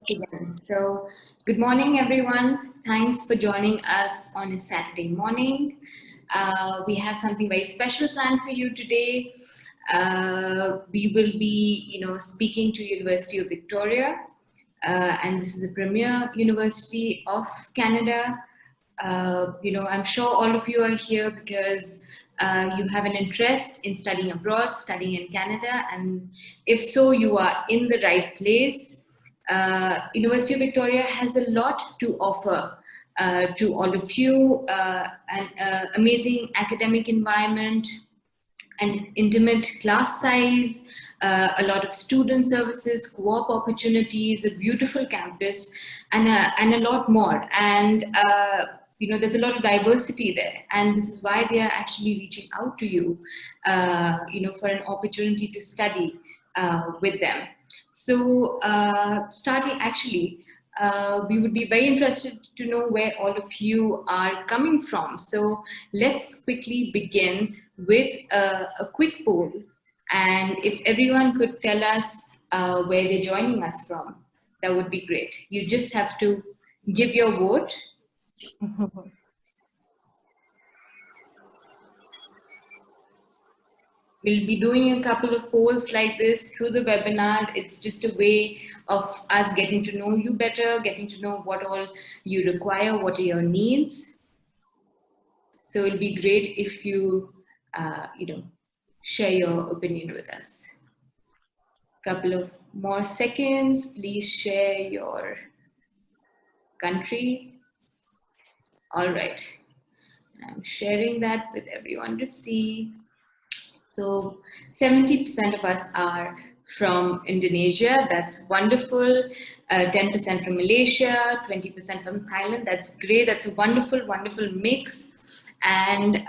Again. So, good morning, everyone. Thanks for joining us on a Saturday morning. We have something very special planned for you today. We will be, speaking to University of Victoria, and this is the premier university of Canada. I'm sure all of you are here because you have an interest in studying abroad, studying in Canada, and if so, you are in the right place. University of Victoria has a lot to offer to all of you, an amazing academic environment, an intimate class size, a lot of student services, co-op opportunities, a beautiful campus, and a lot more. And there's a lot of diversity there, and this is why they are actually reaching out to you, for an opportunity to study with them. So, we would be very interested to know where all of you are coming from. So let's quickly begin with a quick poll. And if everyone could tell us where they're joining us from, that would be great. You just have to give your vote. We'll be doing a couple of polls like this through the webinar. It's just a way of us getting to know you better, getting to know what all you require, what are your needs. So it'll be great if you, share your opinion with us. Couple of more seconds. Please share your country. All right. I'm sharing that with everyone to see. So 70% of us are from Indonesia. That's wonderful. 10% from Malaysia, 20% from Thailand. That's great. That's a wonderful, wonderful mix. And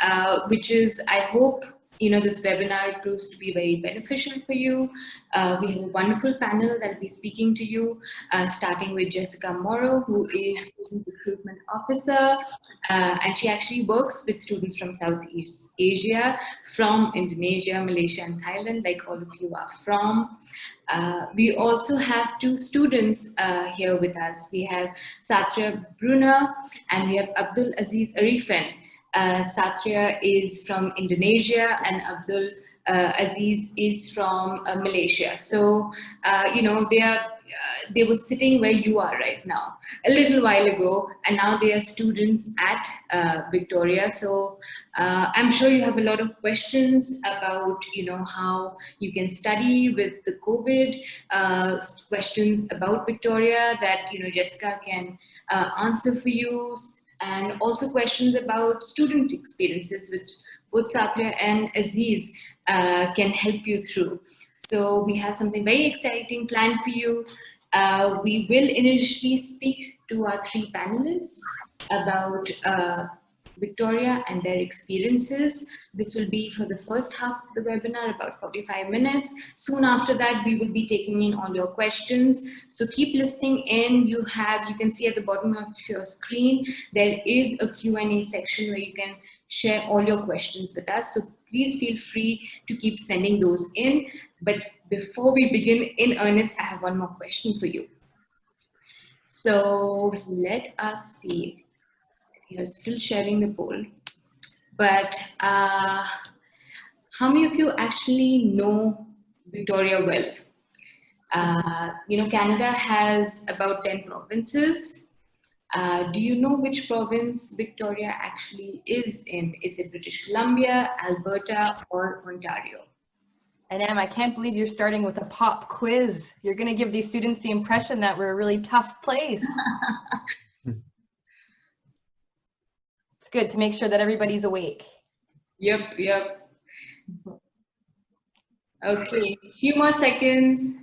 which is, I hope, this webinar proves to be very beneficial for you. We have a wonderful panel that will be speaking to you, starting with Jessica Morrow, who is Student Recruitment Officer, and she actually works with students from Southeast Asia, from Indonesia, Malaysia, and Thailand, like all of you are from. We also have two students here with us. We have Satria Brunner, and we have Abdul Aziz Arifin. Satria is from Indonesia and Abdul Aziz is from Malaysia. So, they were sitting where you are right now a little while ago, and now they are students at Victoria. So I'm sure you have a lot of questions about, how you can study with the COVID, questions about Victoria that, Jessica can answer for you, and also questions about student experiences, which both Satria and Aziz can help you through. So we have something very exciting planned for you. We will initially speak to our three panelists about Victoria and their experiences. This will be for the first half of the webinar, about 45 minutes. Soon after that, we will be taking in all your questions. So keep listening in. You can see at the bottom of your screen, there is a Q&A section where you can share all your questions with us. So please feel free to keep sending those in. But before we begin in earnest, I have one more question for you. So let us see. You're still sharing the poll, but how many of you actually know Victoria well? Canada has about 10 provinces. Do you know which province Victoria actually is in? Is it British Columbia, Alberta, or Ontario? And Em, I can't believe you're starting with a pop quiz. You're going to give these students the impression that we're a really tough place. It's good to make sure that everybody's awake. Yep. Okay, a few more seconds.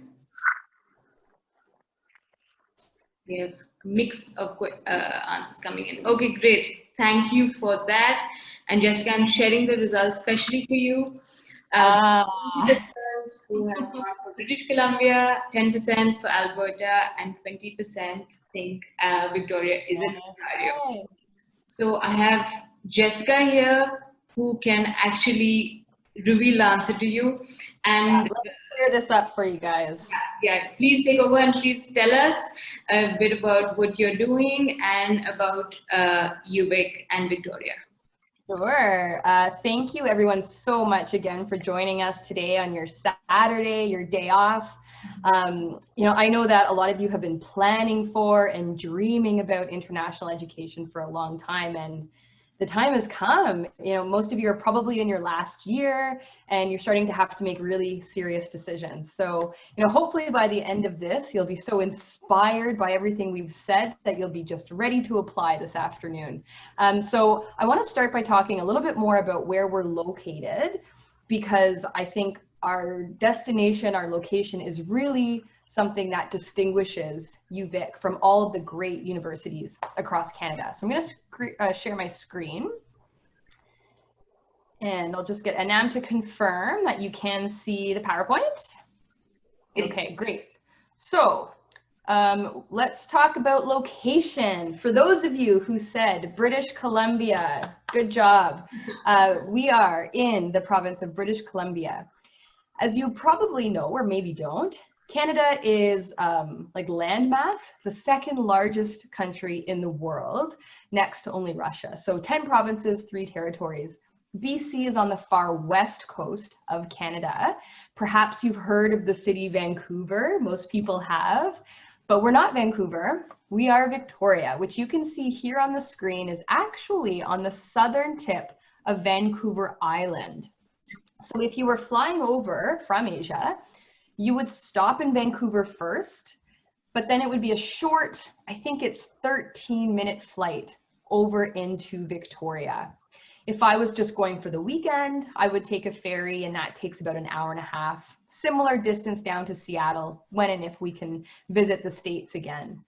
We have a mix of answers coming in. Okay, great. Thank you for that. And Jessica, I'm sharing the results especially for you. 20% who have gone for British Columbia, 10% for Alberta, and 20% think Victoria is in Ontario. So I have Jessica here who can actually reveal the answer to you. Yeah, And let me clear this up for you guys. yeah, please take over and please tell us a bit about what you're doing and about UVic and Victoria. Sure. Thank you everyone so much again for joining us today on your Saturday, your day off. I know that a lot of you have been planning for and dreaming about international education for a long time, and the time has come. Most of you are probably in your last year and you're starting to have to make really serious decisions. So, hopefully by the end of this, you'll be so inspired by everything we've said that you'll be just ready to apply this afternoon. So I want to start by talking a little bit more about where we're located, because I think our destination, our location is really something that distinguishes UVic from all of the great universities across Canada. So I'm going to share my screen, and I'll just get Anam to confirm that you can see the PowerPoint. Okay, great. So let's talk about location. For those of you who said British Columbia, good job. We are in the province of British Columbia. As you probably know, or maybe don't, Canada is like landmass, the second largest country in the world, next to only Russia. So 10 provinces, 3 territories. BC is on the far west coast of Canada. Perhaps you've heard of the city Vancouver. Most people have, but we're not Vancouver. We are Victoria, which you can see here on the screen is actually on the southern tip of Vancouver Island. So if you were flying over from Asia, you would stop in Vancouver first, but then it would be a short, I think it's 13-minute flight over into Victoria. If I was just going for the weekend, I would take a ferry, and that takes about an hour and a half. Similar distance down to Seattle, when and if we can visit the States again.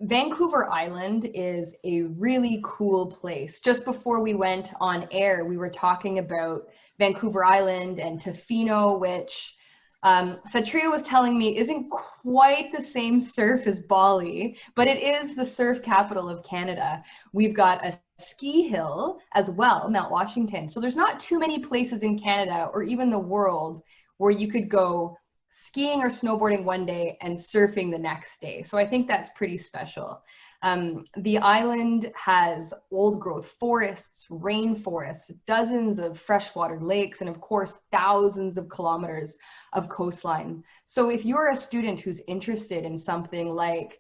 Vancouver Island is a really cool place. Just before we went on air, we were talking about Vancouver Island and Tofino, which Satria was telling me isn't quite the same surf as Bali, but it is the surf capital of Canada. We've got a ski hill as well, Mount Washington. So there's not too many places in Canada or even the world where you could go skiing or snowboarding one day and surfing the next day. So I think that's pretty special. The island has old growth forests, rainforests, dozens of freshwater lakes, and of course, thousands of kilometers of coastline. So if you're a student who's interested in something like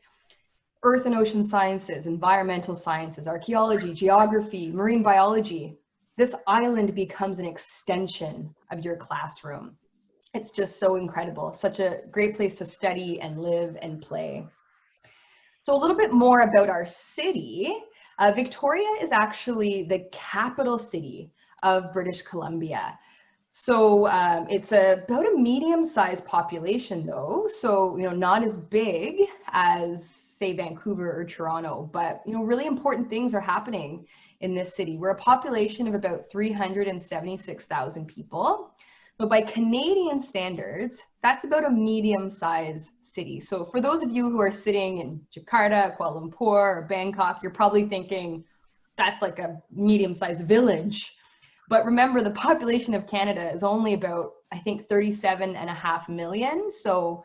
earth and ocean sciences, environmental sciences, archaeology, geography, marine biology, this island becomes an extension of your classroom. It's just so incredible, such a great place to study and live and play. So a little bit more about our city. Victoria is actually the capital city of British Columbia. So it's about a medium-sized population though, so not as big as say Vancouver or Toronto, but really important things are happening in this city. We're a population of about 376,000 people. But by Canadian standards, that's about a medium-sized city. So for those of you who are sitting in Jakarta, Kuala Lumpur, or Bangkok, you're probably thinking that's like a medium-sized village. But remember, the population of Canada is only about, I think, 37.5 million. So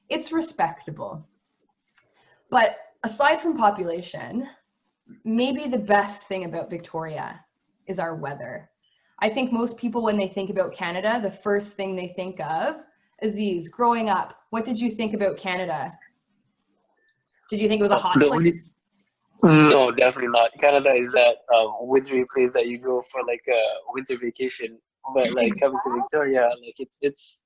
it's respectable. But aside from population, maybe the best thing about Victoria is our weather. I think most people, when they think about Canada, the first thing they think of, Aziz, growing up, what did you think about Canada? Did you think it was a hot place? No, definitely not. Canada is that wintry place that you go for like a winter vacation, but like coming to Victoria, like it's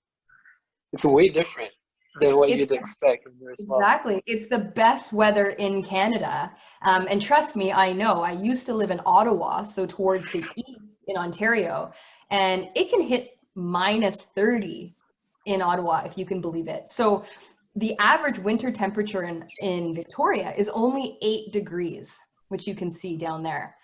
way different than what you'd expect when you're small. Exactly. It's the best weather in Canada. And trust me, I know. I used to live in Ottawa, so towards the east in Ontario, and it can hit -30 in Ottawa, if you can believe it. So the average winter temperature in Victoria is only 8 degrees, which you can see down there.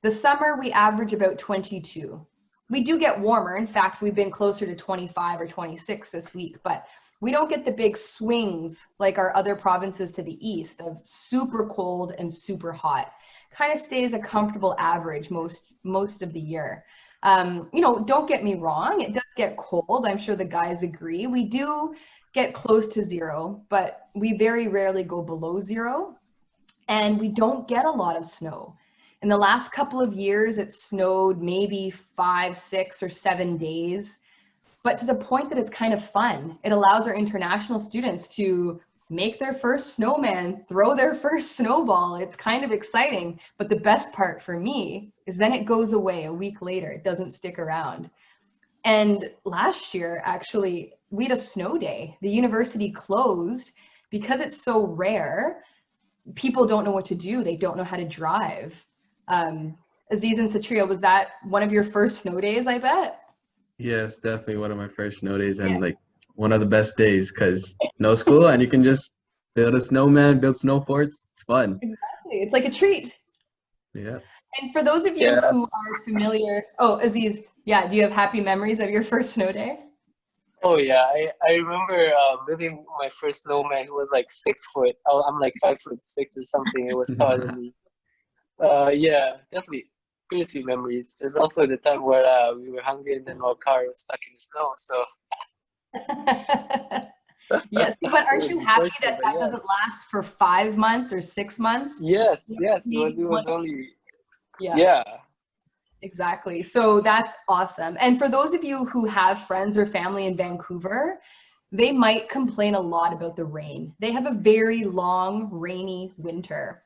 The summer, we average about 22. We do get warmer. In fact, we've been closer to 25 or 26 this week, but we don't get the big swings like our other provinces to the east of super cold and super hot. Kind of stays a comfortable average most of the year. You know, don't get me wrong, it does get cold. I'm sure the guys agree. We do get close to 0, but we very rarely go below 0. And we don't get a lot of snow. In the last couple of years, it snowed maybe 5, 6, or 7 days, but to the point that it's kind of fun. It allows our international students to make their first snowman, throw their first snowball. It's kind of exciting. But the best part for me is then it goes away a week later. It doesn't stick around. And last year, actually, we had a snow day. The university closed because it's so rare. People don't know what to do. They don't know how to drive. Aziz and Satria, was that one of your first snow days, I bet? Yes, definitely one of my first snow days, and like one of the best days because no school and you can just build a snowman, build snow forts. It's fun. Exactly. It's like a treat. Yeah. And for those of you who are familiar, oh, Aziz, yeah, do you have happy memories of your first snow day? Oh yeah, I remember building my first snowman. Who was like 6 foot. I'm like 5'6" or something. It was taller than me. Yeah, definitely pretty sweet memories. There's also the time where we were hungry and then our car was stuck in the snow. So Yes, but aren't you happy that that doesn't last for 5 months or 6 months? Yes, yes, it was only yeah. Exactly. So that's awesome. And for those of you who have friends or family in Vancouver, they might complain a lot about the rain. They have a very long, rainy winter.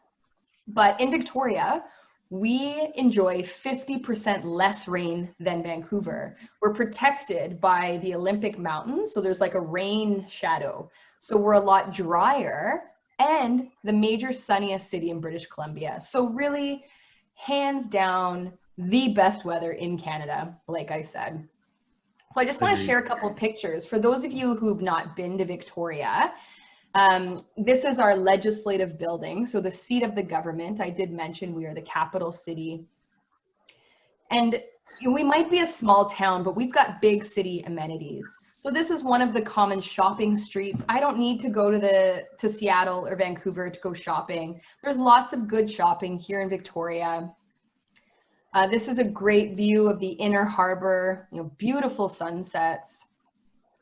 But in Victoria, we enjoy 50% less rain than Vancouver. We're protected by the Olympic Mountains, so there's like a rain shadow. So we're a lot drier, and the major sunniest city in British Columbia. So really, hands down, the best weather in Canada, like I said. So I just want to share a couple of pictures. For those of you who've not been to Victoria, this is our legislative building, so the seat of the government. I did mention we are the capital city. And we might be a small town, but we've got big city amenities. So this is one of the common shopping streets. I don't need to go to Seattle or Vancouver to go shopping. There's lots of good shopping here in Victoria. This is a great view of the inner harbor, you know, beautiful sunsets.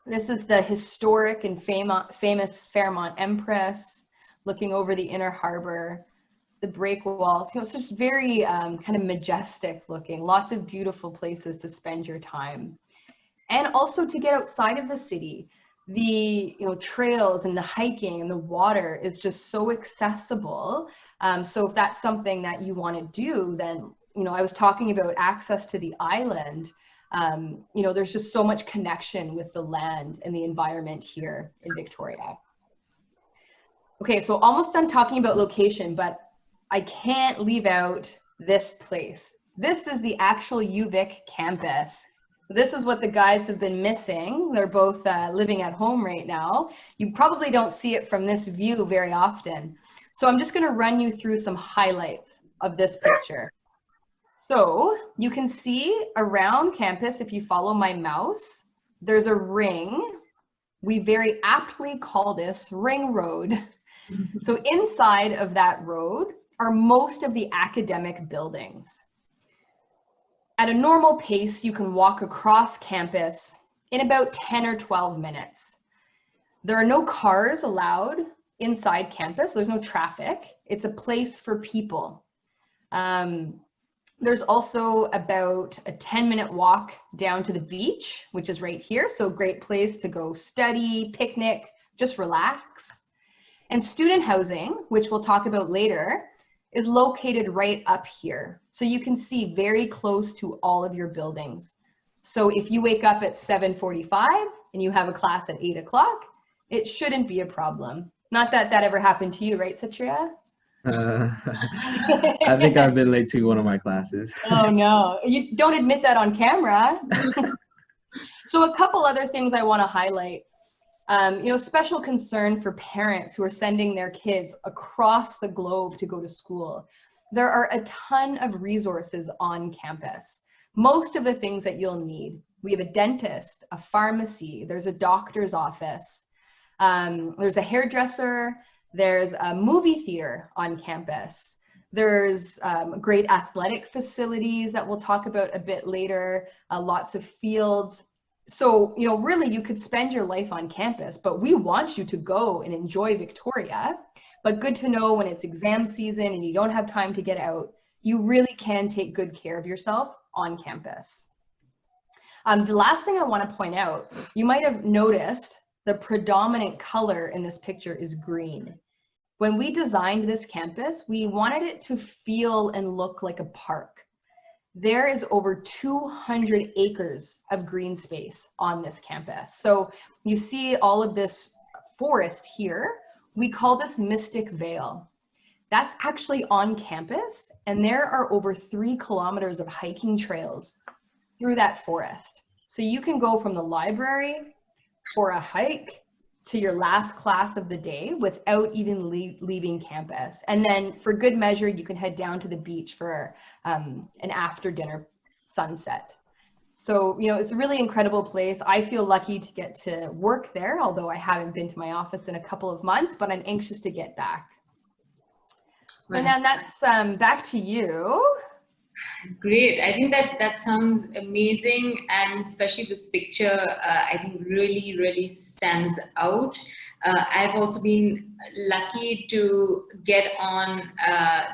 This is the historic and famous Fairmont Empress, looking over the inner harbor, the breakwalls. You know, it's just very kind of majestic looking, lots of beautiful places to spend your time. And also to get outside of the city, the trails and the hiking and the water is just so accessible. So if that's something that you want to do, then, I was talking about access to the island. There's just so much connection with the land and the environment here in Victoria. Okay, so almost done talking about location, but I can't leave out this place. This is the actual UVic campus. This is what the guys have been missing. They're both living at home right now. You probably don't see it from this view very often. So I'm just going to run you through some highlights of this picture. So you can see around campus, if you follow my mouse, there's a ring. We very aptly call this Ring Road. So inside of that road are most of the academic buildings. At a normal pace, you can walk across campus in about 10 or 12 minutes. There are no cars allowed inside campus. There's no traffic. It's a place for people. There's also about a 10-minute walk down to the beach, which is right here. So great place to go study, picnic, just relax. And student housing, which we'll talk about later, is located right up here. So you can see very close to all of your buildings. So if you wake up at 7:45 and you have a class at 8 o'clock, it shouldn't be a problem. Not that that ever happened to you, right, Satria? I think I've been late to one of my classes. Oh no, you don't admit that on camera. So a couple other things I want to highlight. Special concern for parents who are sending their kids across the globe to go to school. There are a ton of resources on campus. Most of the things that you'll need. We have a dentist, a pharmacy, there's a doctor's office, there's a hairdresser, there's a movie theater on campus. There's great athletic facilities that we'll talk about a bit later, lots of fields. So, you know, really you could spend your life on campus, but we want you to go and enjoy Victoria. But good to know when it's exam season and you don't have time to get out, you really can take good care of yourself on campus. The last thing I want to point out, you might have noticed the predominant color in this picture is green. When we designed this campus, we wanted it to feel and look like a park. There is over 200 acres of green space on this campus. So you see all of this forest here. We call this Mystic Vale. That's actually on campus, and there are over 3 kilometers of hiking trails through that forest. So you can go from the library for a hike to your last class of the day without even leaving campus. And then for good measure, you can head down to the beach for an after dinner sunset. So, you know, it's a really incredible place. I feel lucky to get to work there, although I haven't been to my office in a couple of months, but I'm anxious to get back. And then that's back to you. Great. I think that sounds amazing, and especially this picture, I think really stands out. I've also been lucky to get on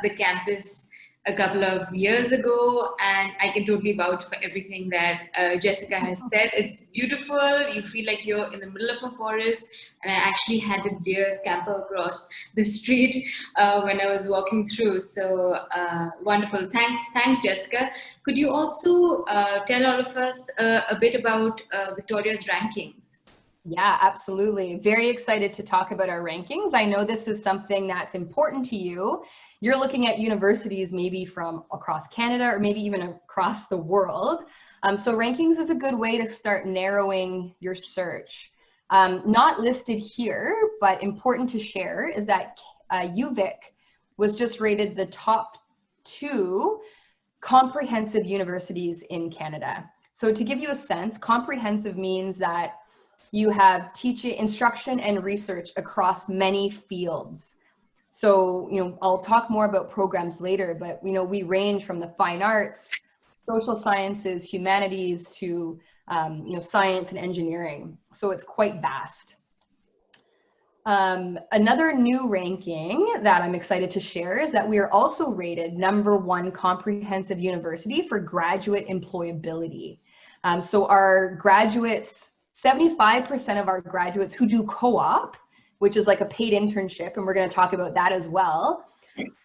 the campus a couple of years ago, and I can totally vouch for everything that Jessica has said. It's beautiful. You feel like you're in the middle of a forest, and I actually had a deer scamper across the street when I was walking through. So wonderful. Thanks, Jessica. Could you also tell all of us a bit about Victoria's rankings? Yeah, absolutely. Very excited to talk about our rankings. I know this is something that's important to you. You're looking at universities maybe from across Canada or maybe even across the world. So rankings is a good way to start narrowing your search. Not listed here, but important to share is that UVic was just rated the top 2 comprehensive universities in Canada. So to give you a sense, comprehensive means that you have teaching, instruction, and research across many fields. So, you know, I'll talk more about programs later, but, you know, we range from the fine arts, social sciences, humanities, to, you know, science and engineering. So it's quite vast. Another new ranking that I'm excited to share is that we are also rated #1 comprehensive university for graduate employability. So our graduates, 75% of our graduates who do co-op, which is like a paid internship, and we're going to talk about that as well,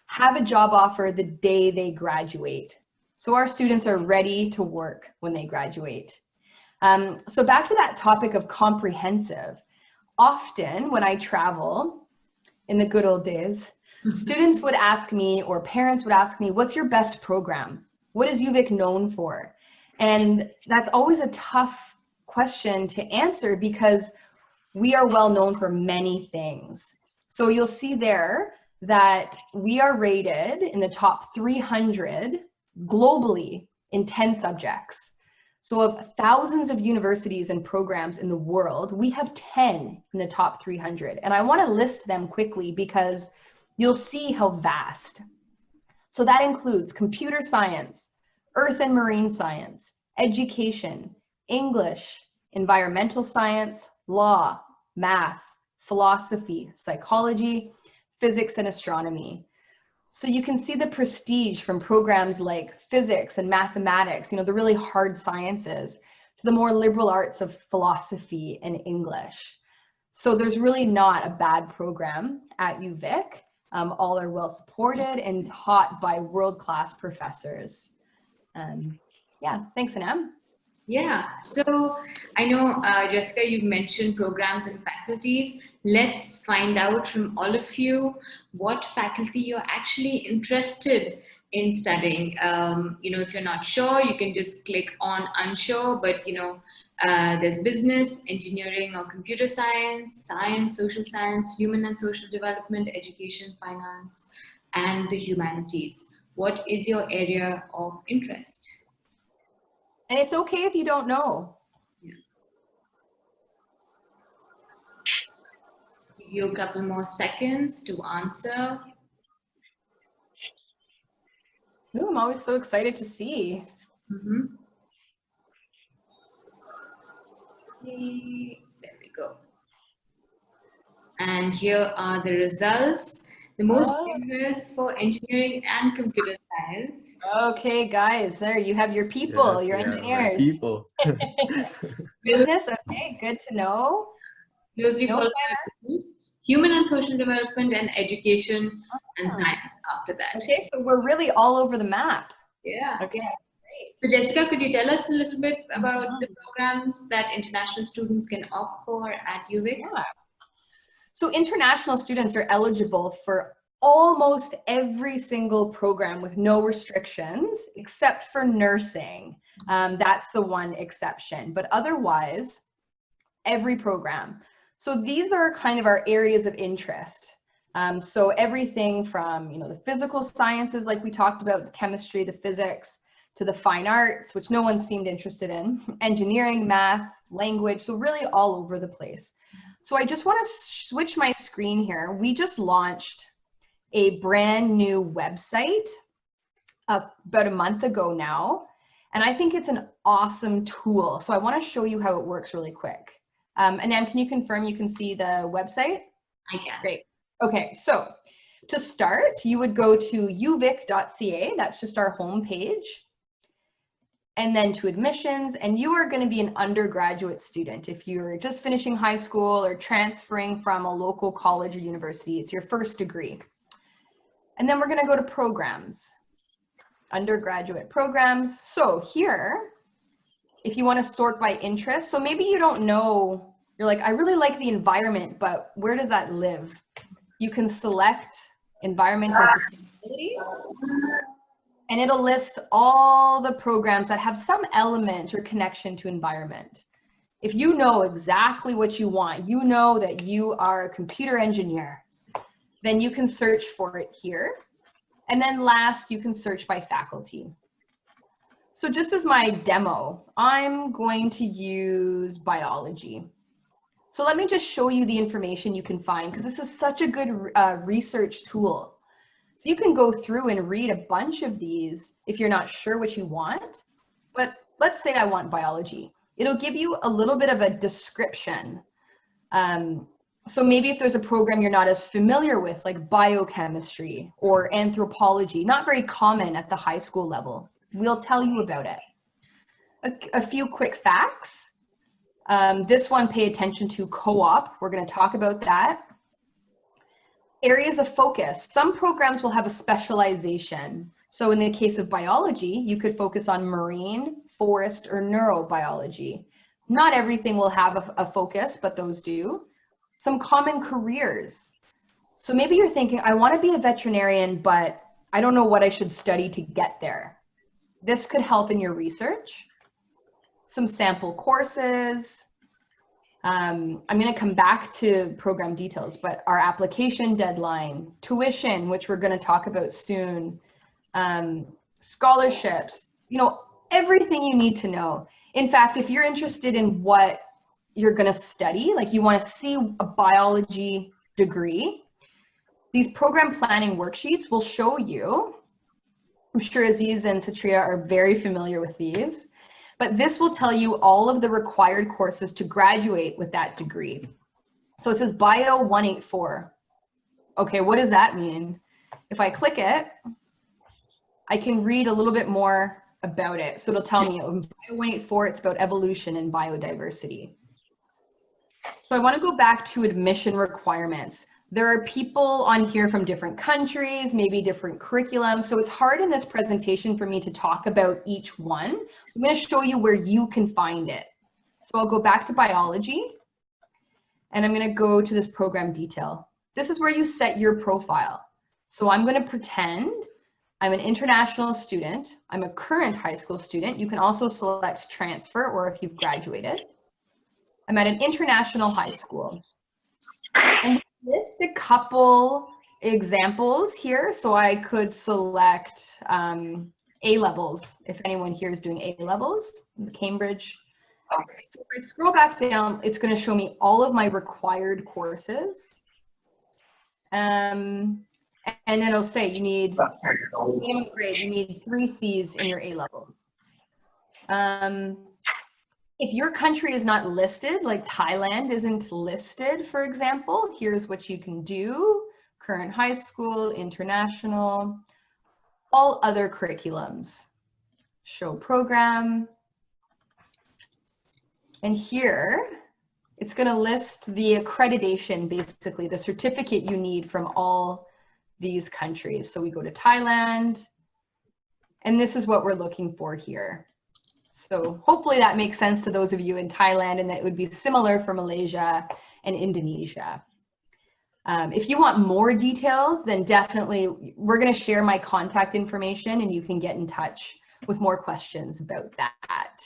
have a job offer the day they graduate. So our students are ready to work when they graduate. So back to that topic of comprehensive. Often when I travel, in the good old days, students would ask me, or parents would ask me, what's your best program? What is UVic known for? And that's always a tough question to answer because we are well known for many things. So you'll see there that we are rated in the top 300 globally in 10 subjects. So of thousands of universities and programs in the world, we have 10 in the top 300. And I want to list them quickly because you'll see how vast. So that includes computer science, earth and marine science, education, English, environmental science, law, math, philosophy, psychology, physics, and astronomy. So you can see the prestige from programs like physics and mathematics, you know, the really hard sciences, to the more liberal arts of philosophy and English. So there's really not a bad program at UVic. All are well supported and taught by world-class professors. Yeah, thanks, Anam. Yeah, so I know, Jessica, you mentioned programs and faculties. Let's find out from all of you what faculty you're actually interested in studying. You know, if you're not sure, you can just click on unsure, but you know, there's business, engineering or computer science, science, social science, human and social development, education, finance, and the humanities. What is your area of interest? And it's okay if you don't know. Yeah. Give you a couple more seconds to answer. Ooh, I'm always so excited to see. Mm-hmm. There we go. And here are the results. The most famous for engineering and computer science. Okay, guys, there you have your people, Yes, your yeah, my engineers. people. Business, okay, good to know. Closely No followed by business, human and social development, and education and science after that. Okay, so we're really all over the map. Yeah. Okay, great. So Jessica, could you tell us a little bit about the programs that international students can opt for at UVic? Yeah. So international students are eligible for almost every single program with no restrictions, except for nursing. That's the one exception, but otherwise, every program. So these are kind of our areas of interest. So everything from, you know, the physical sciences, like we talked about, the chemistry, the physics, to the fine arts, which no one seemed interested in, engineering, math, language, so really all over the place. So I just want to switch my screen here. We just launched a brand new website about a month ago now, and I think it's an awesome tool. So I want to show you how it works really quick. Anam, can you confirm you can see the website? I can. Great. Okay, so to start, you would go to uvic.ca. That's just our home page. And then to admissions, and you are going to be an undergraduate student. If you're just finishing high school or transferring from a local college or university, it's your first degree. And then we're going to go to programs, undergraduate programs. So here, if you want to sort by interest, so maybe you don't know, you're like, I really like the environment, but where does that live? You can select environment and sustainability, and it'll list all the programs that have some element or connection to environment. If you know exactly what you want, you know that you are a computer engineer, then you can search for it here. And then last, you can search by faculty. So just as my demo, I'm going to use biology. So let me just show you the information you can find, because this is such a good research tool. So you can go through and read a bunch of these if you're not sure what you want. But let's say I want biology. It'll give you a little bit of a description. So maybe if there's a program you're not as familiar with, like biochemistry or anthropology, not very common at the high school level, we'll tell you about it. A few quick facts. This one, pay attention to co-op. We're going to talk about that. Areas of focus. Some programs will have a specialization. So in the case of biology, you could focus on marine, forest, or neurobiology. Not everything will have a focus, but those do. Some common careers. So maybe you're thinking, I want to be a veterinarian, but I don't know what I should study to get there. This could help in your research. Some sample courses. I'm going to come back to program details, but our application deadline, tuition, which we're going to talk about soon, scholarships, you know, everything you need to know. In fact, if you're interested in what you're going to study, like you want to see a biology degree, these program planning worksheets will show you. I'm sure Aziz and Satria are very familiar with these. But this will tell you all of the required courses to graduate with that degree. So it says Bio 184. Okay, what does that mean? If I click it, I can read a little bit more about it. So it'll tell me, Bio 184, it's about evolution and biodiversity. So I want to go back to admission requirements. There are people on here from different countries, maybe different curriculums. So it's hard in this presentation for me to talk about each one. I'm going to show you where you can find it. So I'll go back to biology, and I'm going to go to this program detail. This is where you set your profile. So I'm going to pretend I'm an international student. I'm a current high school student. You can also select transfer or if you've graduated. I'm at an international high school. And list a couple examples here. So I could select A-levels, if anyone here is doing A-levels, Cambridge. So if I scroll back down, it's going to show me all of my required courses. And then it'll say you need minimum grade, you need 3 C's in your A levels. If your country is not listed, like Thailand isn't listed, for example, here's what you can do. Current high school, international, all other curriculums. Show program. And here, it's going to list the accreditation, basically, the certificate you need from all these countries. So we go to Thailand, and this is what we're looking for here. So hopefully that makes sense to those of you in Thailand, and that it would be similar for Malaysia and Indonesia. If you want more details, then definitely we're going to share my contact information, and you can get in touch with more questions about that.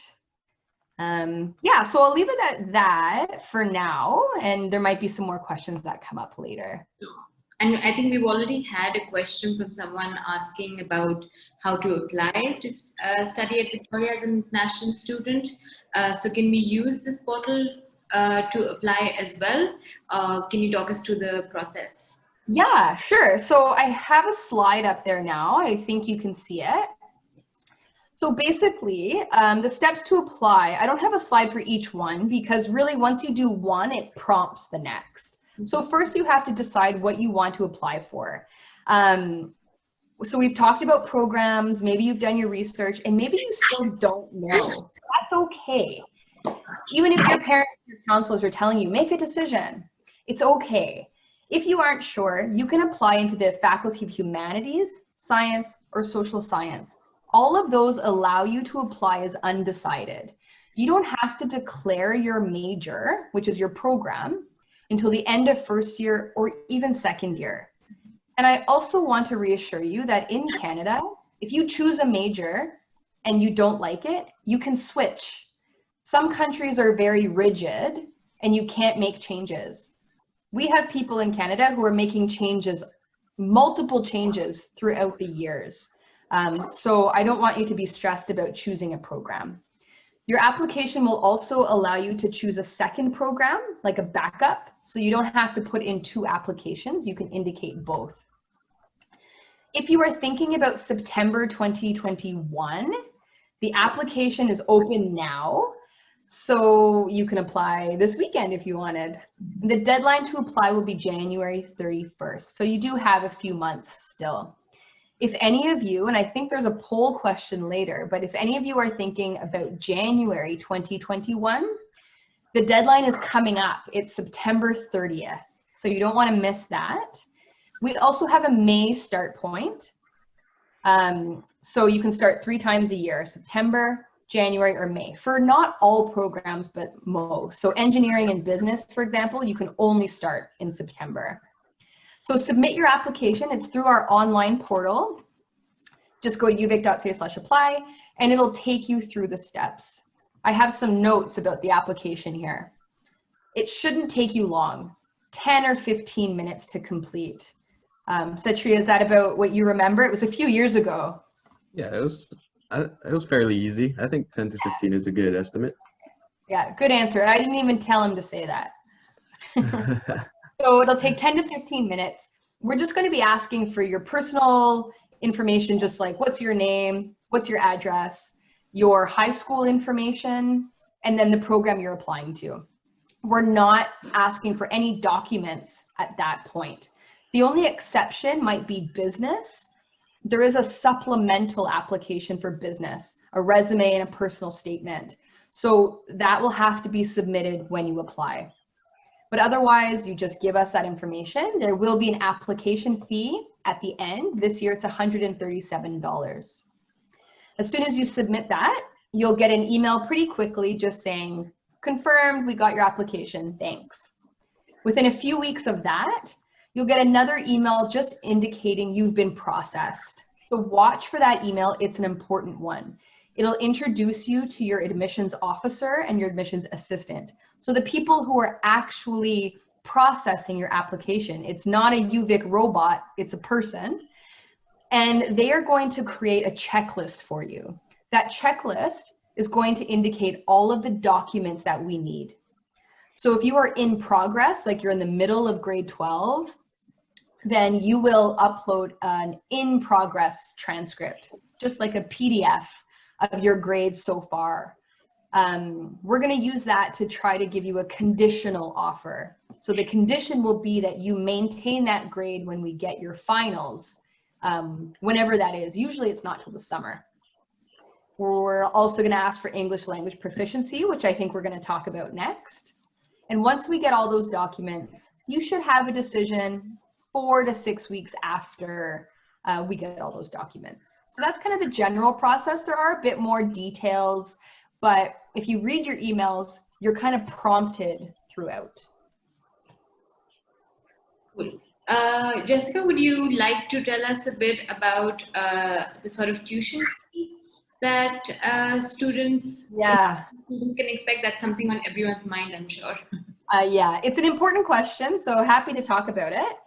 Yeah, so I'll leave it at that for now, and there might be some more questions that come up later. And I think we've already had a question from someone asking about how to apply to study at Victoria as an international student. So can we use this portal to apply as well? Can you talk us through the process? Yeah, sure. So I have a slide up there now. I think you can see it. So basically, the steps to apply, I don't have a slide for each one because really once you do one, it prompts the next. So first you have to decide what you want to apply for. So we've talked about programs, maybe you've done your research, and maybe you still don't know. That's okay. Even if your parents, your counselors are telling you, make a decision, it's okay. If you aren't sure, you can apply into the Faculty of Humanities, Science, or Social Science. All of those allow you to apply as undecided. You don't have to declare your major, which is your program, until the end of first year or even second year. And I also want to reassure you that in Canada, if you choose a major and you don't like it, you can switch. Some countries are very rigid and you can't make changes. We have people in Canada who are making changes, multiple changes throughout the years. So I don't want you to be stressed about choosing a program. Your application will also allow you to choose a second program, like a backup, so you don't have to put in 2 applications. You can indicate both. If you are thinking about September 2021, the application is open now, so you can apply this weekend if you wanted. The deadline to apply will be January 31st, so you do have a few months still. If any of you, and I think there's a poll question later, but if any of you are thinking about January 2021, the deadline is coming up. It's September 30th, so you don't want to miss that. We also have a May start point. So you can start 3 times a year, September, January, or May, for not all programs, but most. So engineering and business, for example, you can only start in September. So submit your application. It's through our online portal. Just go to uvic.ca/apply, and it'll take you through the steps. I have some notes about the application here. It shouldn't take you long, 10 or 15 minutes to complete. Satria, is that about what you remember? It was a few years ago. Yeah, it was fairly easy. I think 10 to 15 is a good estimate. Yeah, good answer. I didn't even tell him to say that. So it'll take 10 to 15 minutes. We're just going to be asking for your personal information, just like what's your name, what's your address, your high school information, and then the program you're applying to. We're not asking for any documents at that point. The only exception might be business. There is a supplemental application for business, a resume and a personal statement. So that will have to be submitted when you apply. But otherwise, you just give us that information. There will be an application fee at the end. This year, it's $137. As soon as you submit that, you'll get an email pretty quickly just saying, confirmed, we got your application, thanks. Within a few weeks of that, you'll get another email just indicating you've been processed. So watch for that email, it's an important one. It'll introduce you to your admissions officer and your admissions assistant. So the people who are actually processing your application, it's not a UVic robot, it's a person. And they are going to create a checklist for you. That checklist is going to indicate all of the documents that we need. So if you are in progress, like you're in the middle of grade 12, then you will upload an in-progress transcript, just like a PDF of your grades so far. We're going to use that to try to give you a conditional offer. So the condition will be that you maintain that grade when we get your finals, whenever that is. Usually it's not till the summer. We're also going to ask for English language proficiency, which I think we're going to talk about next. And once we get all those documents, you should have a decision 4 to 6 weeks after we get all those documents. So that's kind of the general process. There are a bit more details, but if you read your emails, you're kind of prompted throughout. Cool. Jessica, would you like to tell us a bit about the sort of tuition fee that students can expect? That's something on everyone's mind, I'm sure. Yeah, it's an important question, so happy to talk about it.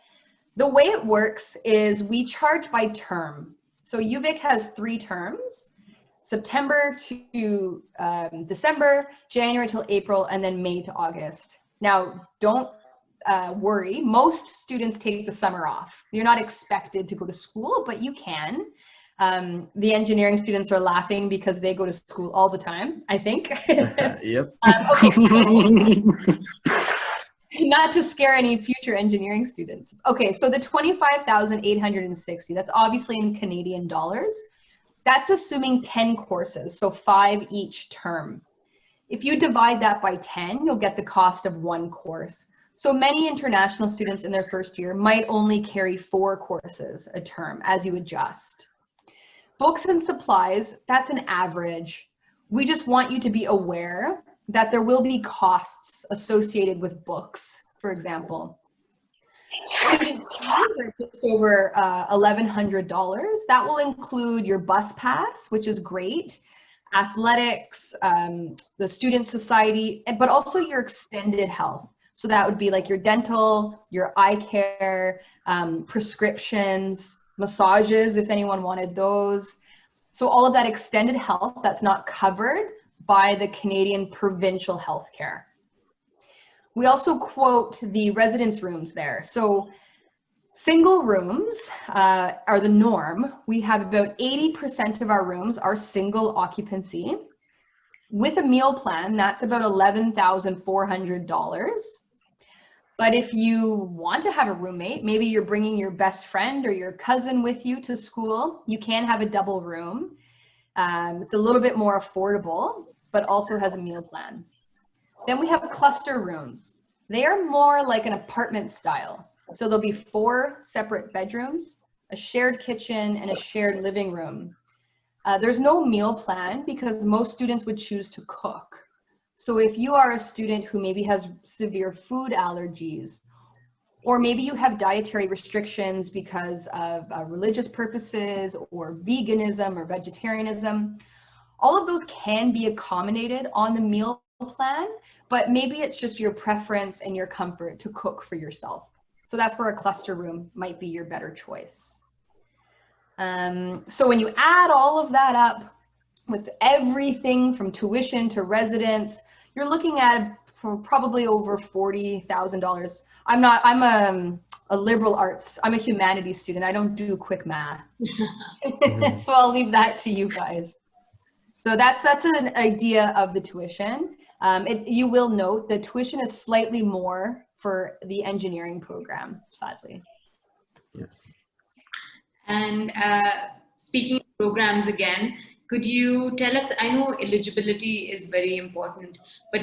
The way it works is we charge by term. So UVic has 3 terms, September to December, January till April, and then May to August. Now, don't worry, most students take the summer off. You're not expected to go to school, but you can. The engineering students are laughing because they go to school all the time, I think. Yep. Okay. Not to scare any future engineering students. Okay, so the 25,860, that's obviously in Canadian dollars. That's assuming 10 courses, so 5 each term. If you divide that by 10, you'll get the cost of 1 course. So many international students in their first year might only carry 4 courses a term as you adjust. Books and supplies, that's an average. We just want you to be aware that there will be costs associated with books, for example. Just over $1,100. That will include your bus pass, which is great, athletics, the student society, but also your extended health. So that would be like your dental, your eye care, prescriptions, massages, if anyone wanted those. So all of that extended health that's not covered by the Canadian provincial healthcare. We also quote the residence rooms there. So single rooms are the norm. We have about 80% of our rooms are single occupancy. With a meal plan, that's about $11,400. But if you want to have a roommate, maybe you're bringing your best friend or your cousin with you to school, you can have a double room. It's a little bit more affordable, but also has a meal plan. Then we have cluster rooms. They are more like an apartment style. So there'll be 4 separate bedrooms, a shared kitchen, and a shared living room. There's no meal plan because most students would choose to cook. So if you are a student who maybe has severe food allergies, or maybe you have dietary restrictions because of religious purposes or veganism or vegetarianism, all of those can be accommodated on the meal plan, but maybe it's just your preference and your comfort to cook for yourself. So that's where a cluster room might be your better choice. So when you add all of that up with everything from tuition to residence, you're looking at probably over $40,000. I'm a liberal arts, I'm a humanities student. I don't do quick math. So I'll leave that to you guys. So that's an idea of the tuition. You will note the tuition is slightly more for the engineering program, sadly. Yes. And speaking of programs again, could you tell us, I know eligibility is very important, but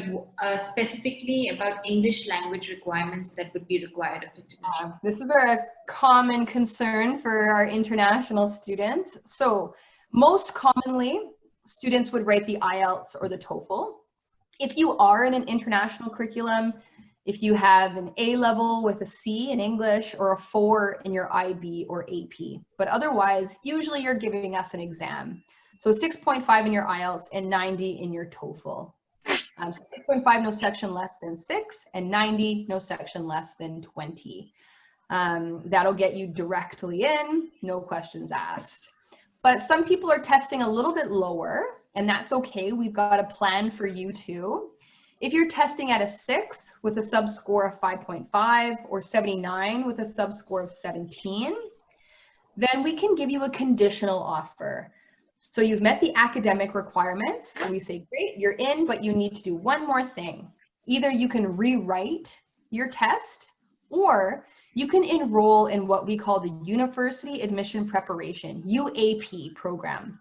specifically about English language requirements that would be required of international? This is a common concern for our international students. So most commonly, students would write the IELTS or the TOEFL. If you are in an international curriculum, if you have an A level with a C in English or a 4 in your IB or AP, but otherwise, usually you're giving us an exam. So 6.5 in your IELTS and 90 in your TOEFL. So 6.5, no section less than 6, and 90, no section less than 20. That'll get you directly in, no questions asked. But some people are testing a little bit lower, and that's okay. We've got a plan for you too. If you're testing at a 6 with a sub-score of 5.5 or 79 with a sub-score of 17, then we can give you a conditional offer. So you've met the academic requirements. So we say, great, you're in, but you need to do one more thing. Either you can rewrite your test, or you can enroll in what we call the University Admission Preparation, UAP program.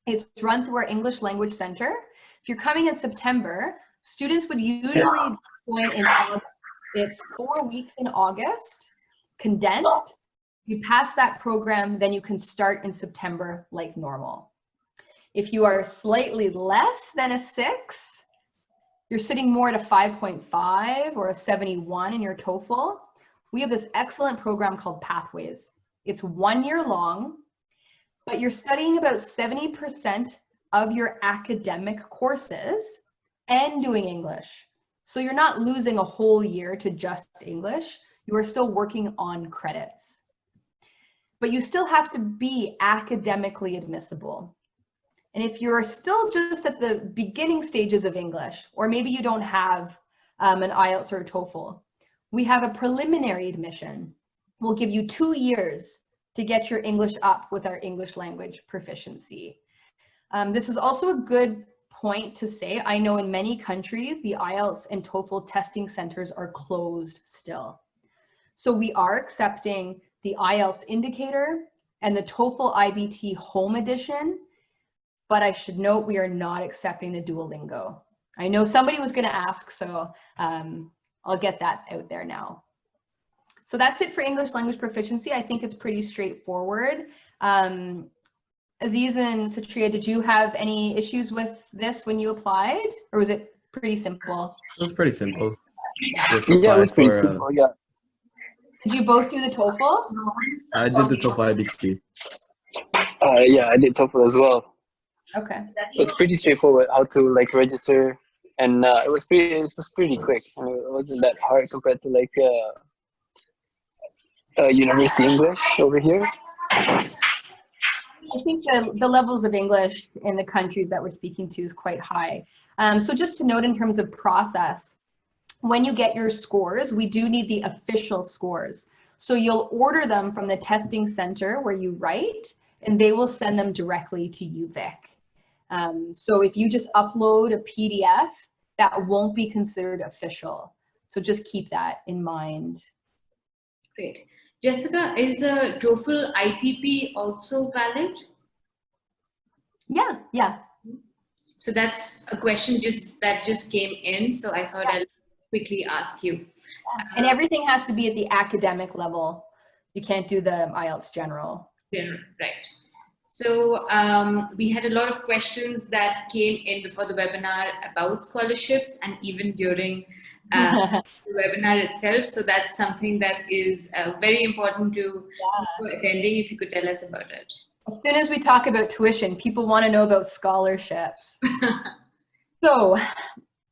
It's run through our English Language Center. If you're coming in September, students would usually join in August. It's 4 weeks in August, condensed. You pass that program, then you can start in September like normal. If you are slightly less than a 6, you're sitting more at a 5.5 or a 71 in your TOEFL, we have this excellent program called Pathways. It's 1 year long, but you're studying about 70% of your academic courses and doing English. So you're not losing a whole year to just English. You are still working on credits. But you still have to be academically admissible. And if you're still just at the beginning stages of English, or maybe you don't have an IELTS or a TOEFL, we have a preliminary admission. We'll give you 2 years to get your English up with our English language proficiency. This is also a good point to say. I know in many countries, the IELTS and TOEFL testing centers are closed still. So we are accepting the IELTS indicator and the TOEFL IBT home edition, but I should note we are not accepting the Duolingo. I know somebody was gonna ask, so I'll get that out there now. So that's it for English language proficiency. I think it's pretty straightforward. Aziz and Satria, did you have any issues with this when you applied, or was it pretty simple? It was pretty simple. Yeah, it was pretty simple, yeah. Did you both do the TOEFL? I did the TOEFL IBT. Yeah, I did TOEFL as well. Okay. It was pretty straightforward how to like register, and it was pretty quick. It wasn't that hard compared to like university English over here. I think the levels of English in the countries that we're speaking to is quite high. So just to note in terms of process, when you get your scores, we do need the official scores. So you'll order them from the testing center where you write, and they will send them directly to UVic. So if you just upload a PDF, that won't be considered official. So just keep that in mind. Great. Jessica, is a TOEFL ITP also valid? Yeah. So that's a question that just came in, so I thought I'll quickly ask you. And everything has to be at the academic level. You can't do the IELTS general. Yeah, right. So we had a lot of questions that came in before the webinar about scholarships and even during the webinar itself. So that's something that is very important to attending. If you could tell us about it. As soon as we talk about tuition, people want to know about scholarships. So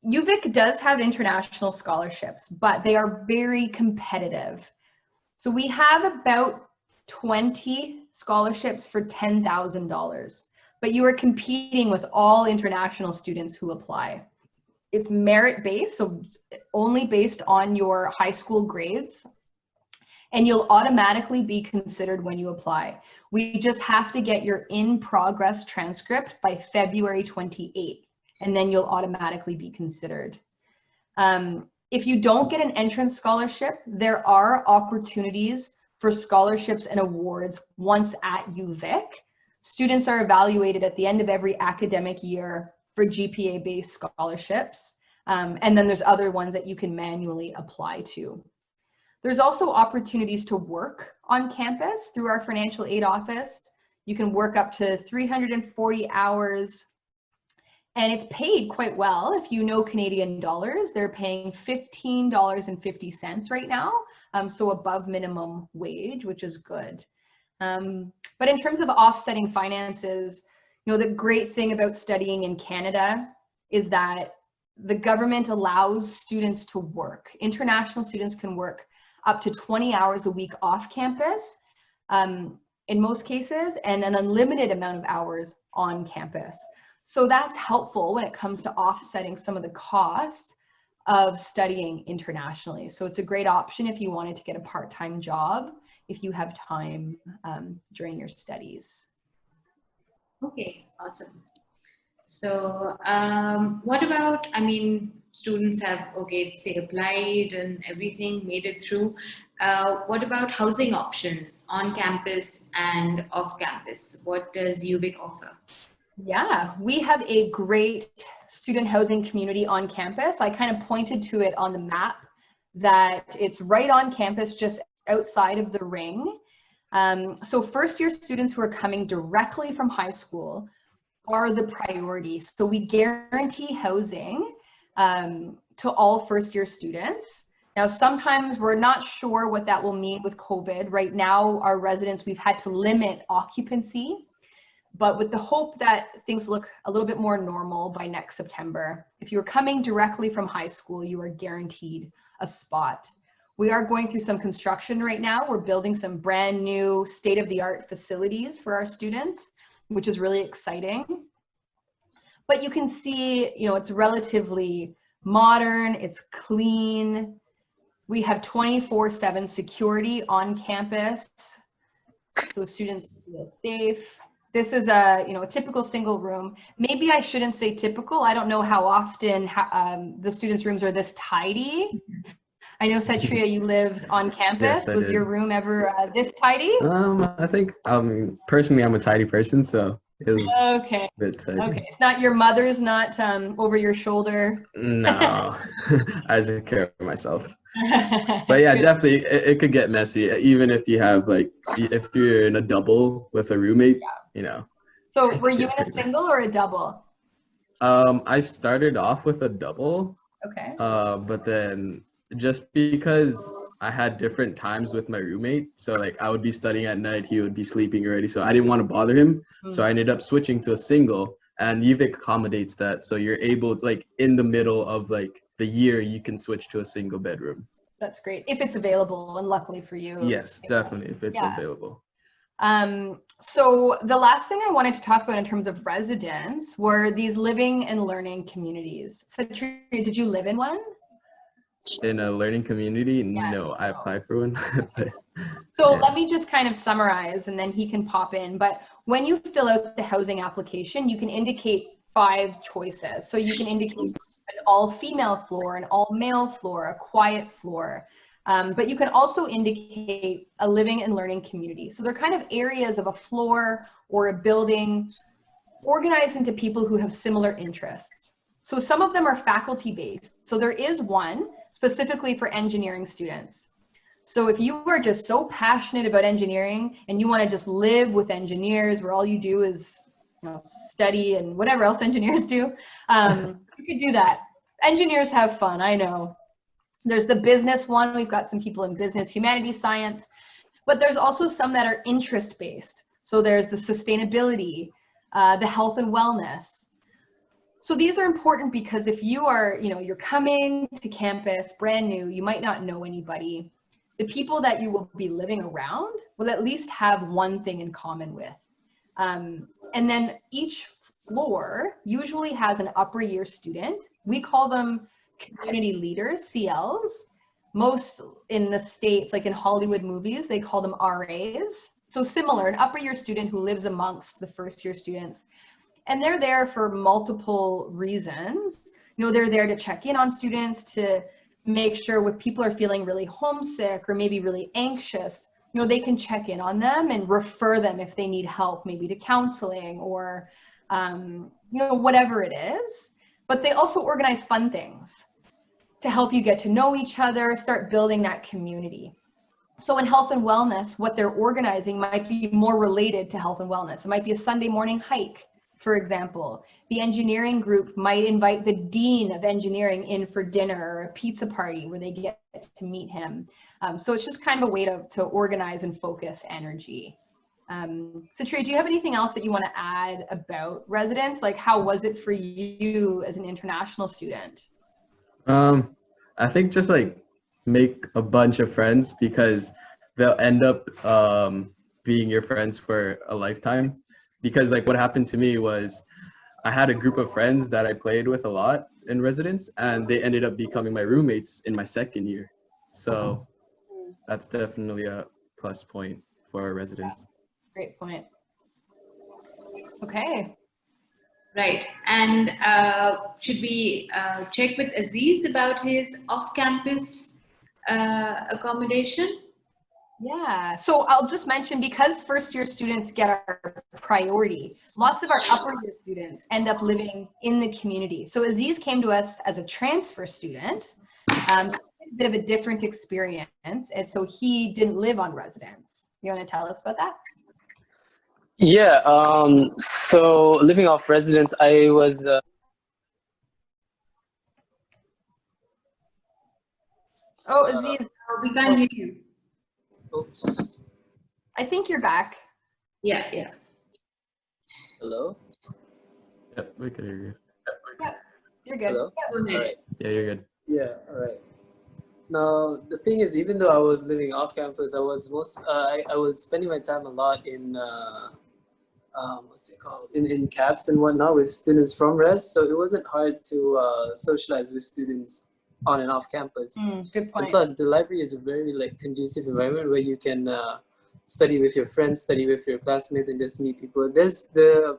UVic does have international scholarships, but they are very competitive. So we have about 20 scholarships for $10,000, but you are competing with all international students who apply. It's merit-based, so only based on your high school grades, and you'll automatically be considered when you apply. We just have to get your in-progress transcript by February 28th, and then you'll automatically be considered. If you don't get an entrance scholarship, there are opportunities for scholarships and awards once at UVic. Students are evaluated at the end of every academic year for GPA-based scholarships. And then there's other ones that you can manually apply to. There's also opportunities to work on campus through our financial aid office. You can work up to 340 hours, and it's paid quite well. If you know Canadian dollars, they're paying $15.50 right now, so above minimum wage, which is good. But in terms of offsetting finances, you know, the great thing about studying in Canada is that the government allows students to work. International students can work up to 20 hours a week off campus in most cases, and an unlimited amount of hours on campus. So that's helpful when it comes to offsetting some of the costs of studying internationally. So it's a great option if you wanted to get a part-time job, if you have time during your studies. Okay, awesome. So what about, I mean, students have, okay, say applied and everything, made it through. What about housing options on campus and off campus? What does UVic offer? Yeah, we have a great student housing community on campus. I kind of pointed to it on the map that it's right on campus, just outside of the ring. So first year students who are coming directly from high school are the priority. So we guarantee housing to all first year students. Now, sometimes we're not sure what that will mean with COVID. Right now, our residents, we've had to limit occupancy, but with the hope that things look a little bit more normal by next September. If you're coming directly from high school, you are guaranteed a spot. We are going through some construction right now. We're building some brand new state-of-the-art facilities for our students, which is really exciting. But you can see, you know, it's relatively modern, it's clean. We have 24/7 security on campus, so students feel safe. This is a, you know, a typical single room. Maybe I shouldn't say typical. I don't know how often the students' rooms are this tidy. I know, Satria, you lived on campus. Yes, I Was did. your room ever this tidy? I think personally I'm a tidy person, so it was Okay. a bit tidy. Okay. It's not your mother's, not over your shoulder. No, I take care of myself. But yeah, definitely it could get messy, even if you have like, if you're in a double with a roommate, you know. So were you in a single or a double? I started off with a double, Okay. but then just because I had different times with my roommate, so like I would be studying at night, he would be sleeping already, so I didn't want to bother him, so I ended up switching to a single, and UVic accommodates that, so you're able, like in the middle of like the year, you can switch to a single bedroom. That's great if it's available, and luckily for you. Yes, definitely, if it's available. So the last thing I wanted to talk about in terms of residence were these living and learning communities. Satria, did you live in one? In a learning community? No, I applied for one. So let me just kind of summarize and then he can pop in. But when you fill out the housing application, you can indicate 5 choices. So you can indicate an all-female floor, an all-male floor, a quiet floor. But you can also indicate a living and learning community. So they're kind of areas of a floor or a building organized into people who have similar interests. So some of them are faculty-based. So there is one specifically for engineering students. So if you are just so passionate about engineering and you want to just live with engineers where all you do is, you know, study and whatever else engineers do, you could do that. Engineers have fun, I know. There's the business one. We've got some people in business, humanities, science, but there's also some that are interest-based. So there's the sustainability, the health and wellness. So these are important because if you are, you know, you're coming to campus brand new, you might not know anybody. The people that you will be living around will at least have one thing in common with. And then each floor usually has an upper year student. We call them community leaders, CLs. Most in the States, like in Hollywood movies, they call them RAs. So similar, an upper year student who lives amongst the first year students. And they're there for multiple reasons. You know, they're there to check in on students, to make sure if people are feeling really homesick or maybe really anxious, you know, they can check in on them and refer them if they need help, maybe to counseling or, you know, whatever it is. But they also organize fun things to help you get to know each other, start building that community. So in health and wellness, what they're organizing might be more related to health and wellness. It might be a Sunday morning hike, for example. The engineering group might invite the dean of engineering in for dinner or a pizza party where they get to meet him. So it's just kind of a way to organize and focus energy. Satria, do you have anything else that you want to add about residence? Like, how was it for you as an international student? I think just like make a bunch of friends because they'll end up being your friends for a lifetime. Because like what happened to me was I had a group of friends that I played with a lot in residence, and they ended up becoming my roommates in my second year. So that's definitely a plus point for our residence. Great point. Okay. Right. And should we check with Aziz about his off-campus accommodation? Yeah, so I'll just mention, because first year students get our priority, lots of our upper year students end up living in the community. So Aziz came to us as a transfer student, so a bit of a different experience, and so he didn't live on residence. You want to tell us about that? Yeah, so living off residence, I was Oh, Aziz, We can't hear you. oops. I think you're back. Yeah, yeah. Hello? Yep, we could hear you. Yep, you're good. Hello? Go ahead. All right. Yeah, you're good. Yeah, all right. Now, the thing is, even though I was living off campus, I was spending my time a lot in what's it called, in cabs and whatnot with students from res, so it wasn't hard to socialize with students on and off campus. Good And point. plus, the library is a very conducive environment where you can study with your friends, study with your classmates, and just meet people. There's the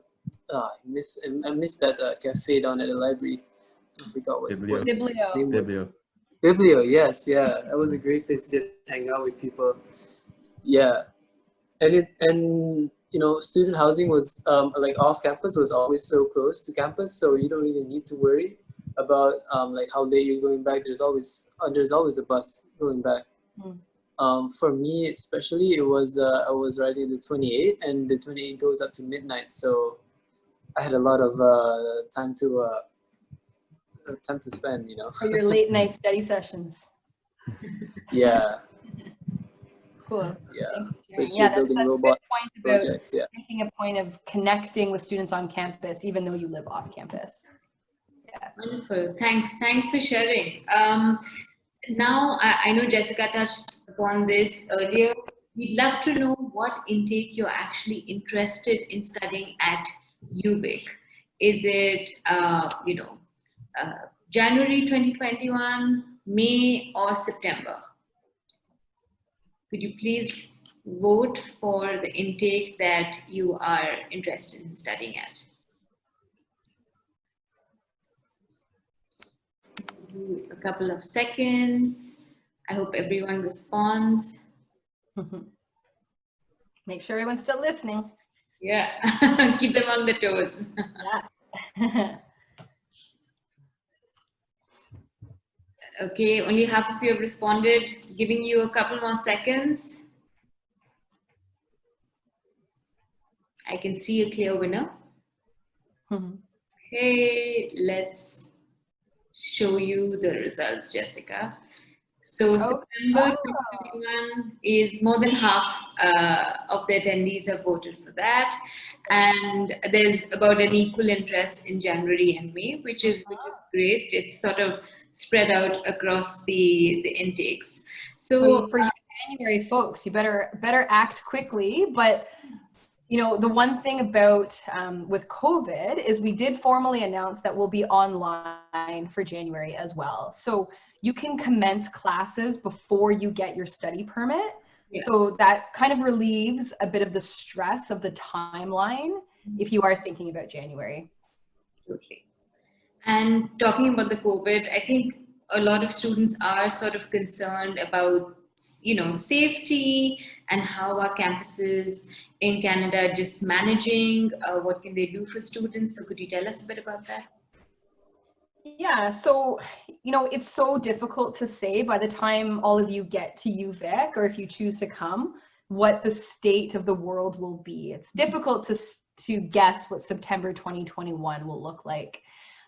I miss that cafe down at the library. I forgot what Biblio. its name was. Biblio. Biblio, yes, yeah, that was a great place to just hang out with people. Yeah, and you know, student housing was like off campus was always so close to campus, so you don't really need to worry about like how late you're going back. There's always a bus going back. For me especially, it was I was riding the 28, and the 28 goes up to midnight, so I had a lot of time to spend, you know. For your late night study sessions. Yeah, Cool. yeah. Thanks for sharing. Basically Yeah, that's building a good robot point about projects. Yeah. making a point of connecting with students on campus, even though you live off campus. Yeah. Wonderful. Thanks for sharing. Now, I know Jessica touched upon this earlier. We'd love to know what intake you're actually interested in studying at UVic. Is it, January 2021, May, or September? Could you please vote for the intake that you are interested in studying at? A couple of seconds. I hope everyone responds. Make sure everyone's still listening. Yeah, keep them on the toes. Yeah. Okay, only half of you have responded. Giving you a couple more seconds. I can see a clear winner. Okay, let's show you the results, Jessica. So September 2021 is more than half of the attendees have voted for that, and there's about an equal interest in January and May, which is great. It's sort of spread out across the intakes. So for you January folks, you better act quickly. But you know, the one thing about with COVID is we did formally announce that we'll be online for January as well. So you can commence classes before you get your study permit. Yeah. So that kind of relieves a bit of the stress of the timeline if you are thinking about January. Absolutely. And talking about the COVID, I think a lot of students are sort of concerned about, you know, safety and how our campuses in Canada are just managing, what can they do for students? So could you tell us a bit about that? Yeah, so, you know, it's so difficult to say by the time all of you get to UVic, or if you choose to come, what the state of the world will be. It's difficult to guess what September 2021 will look like.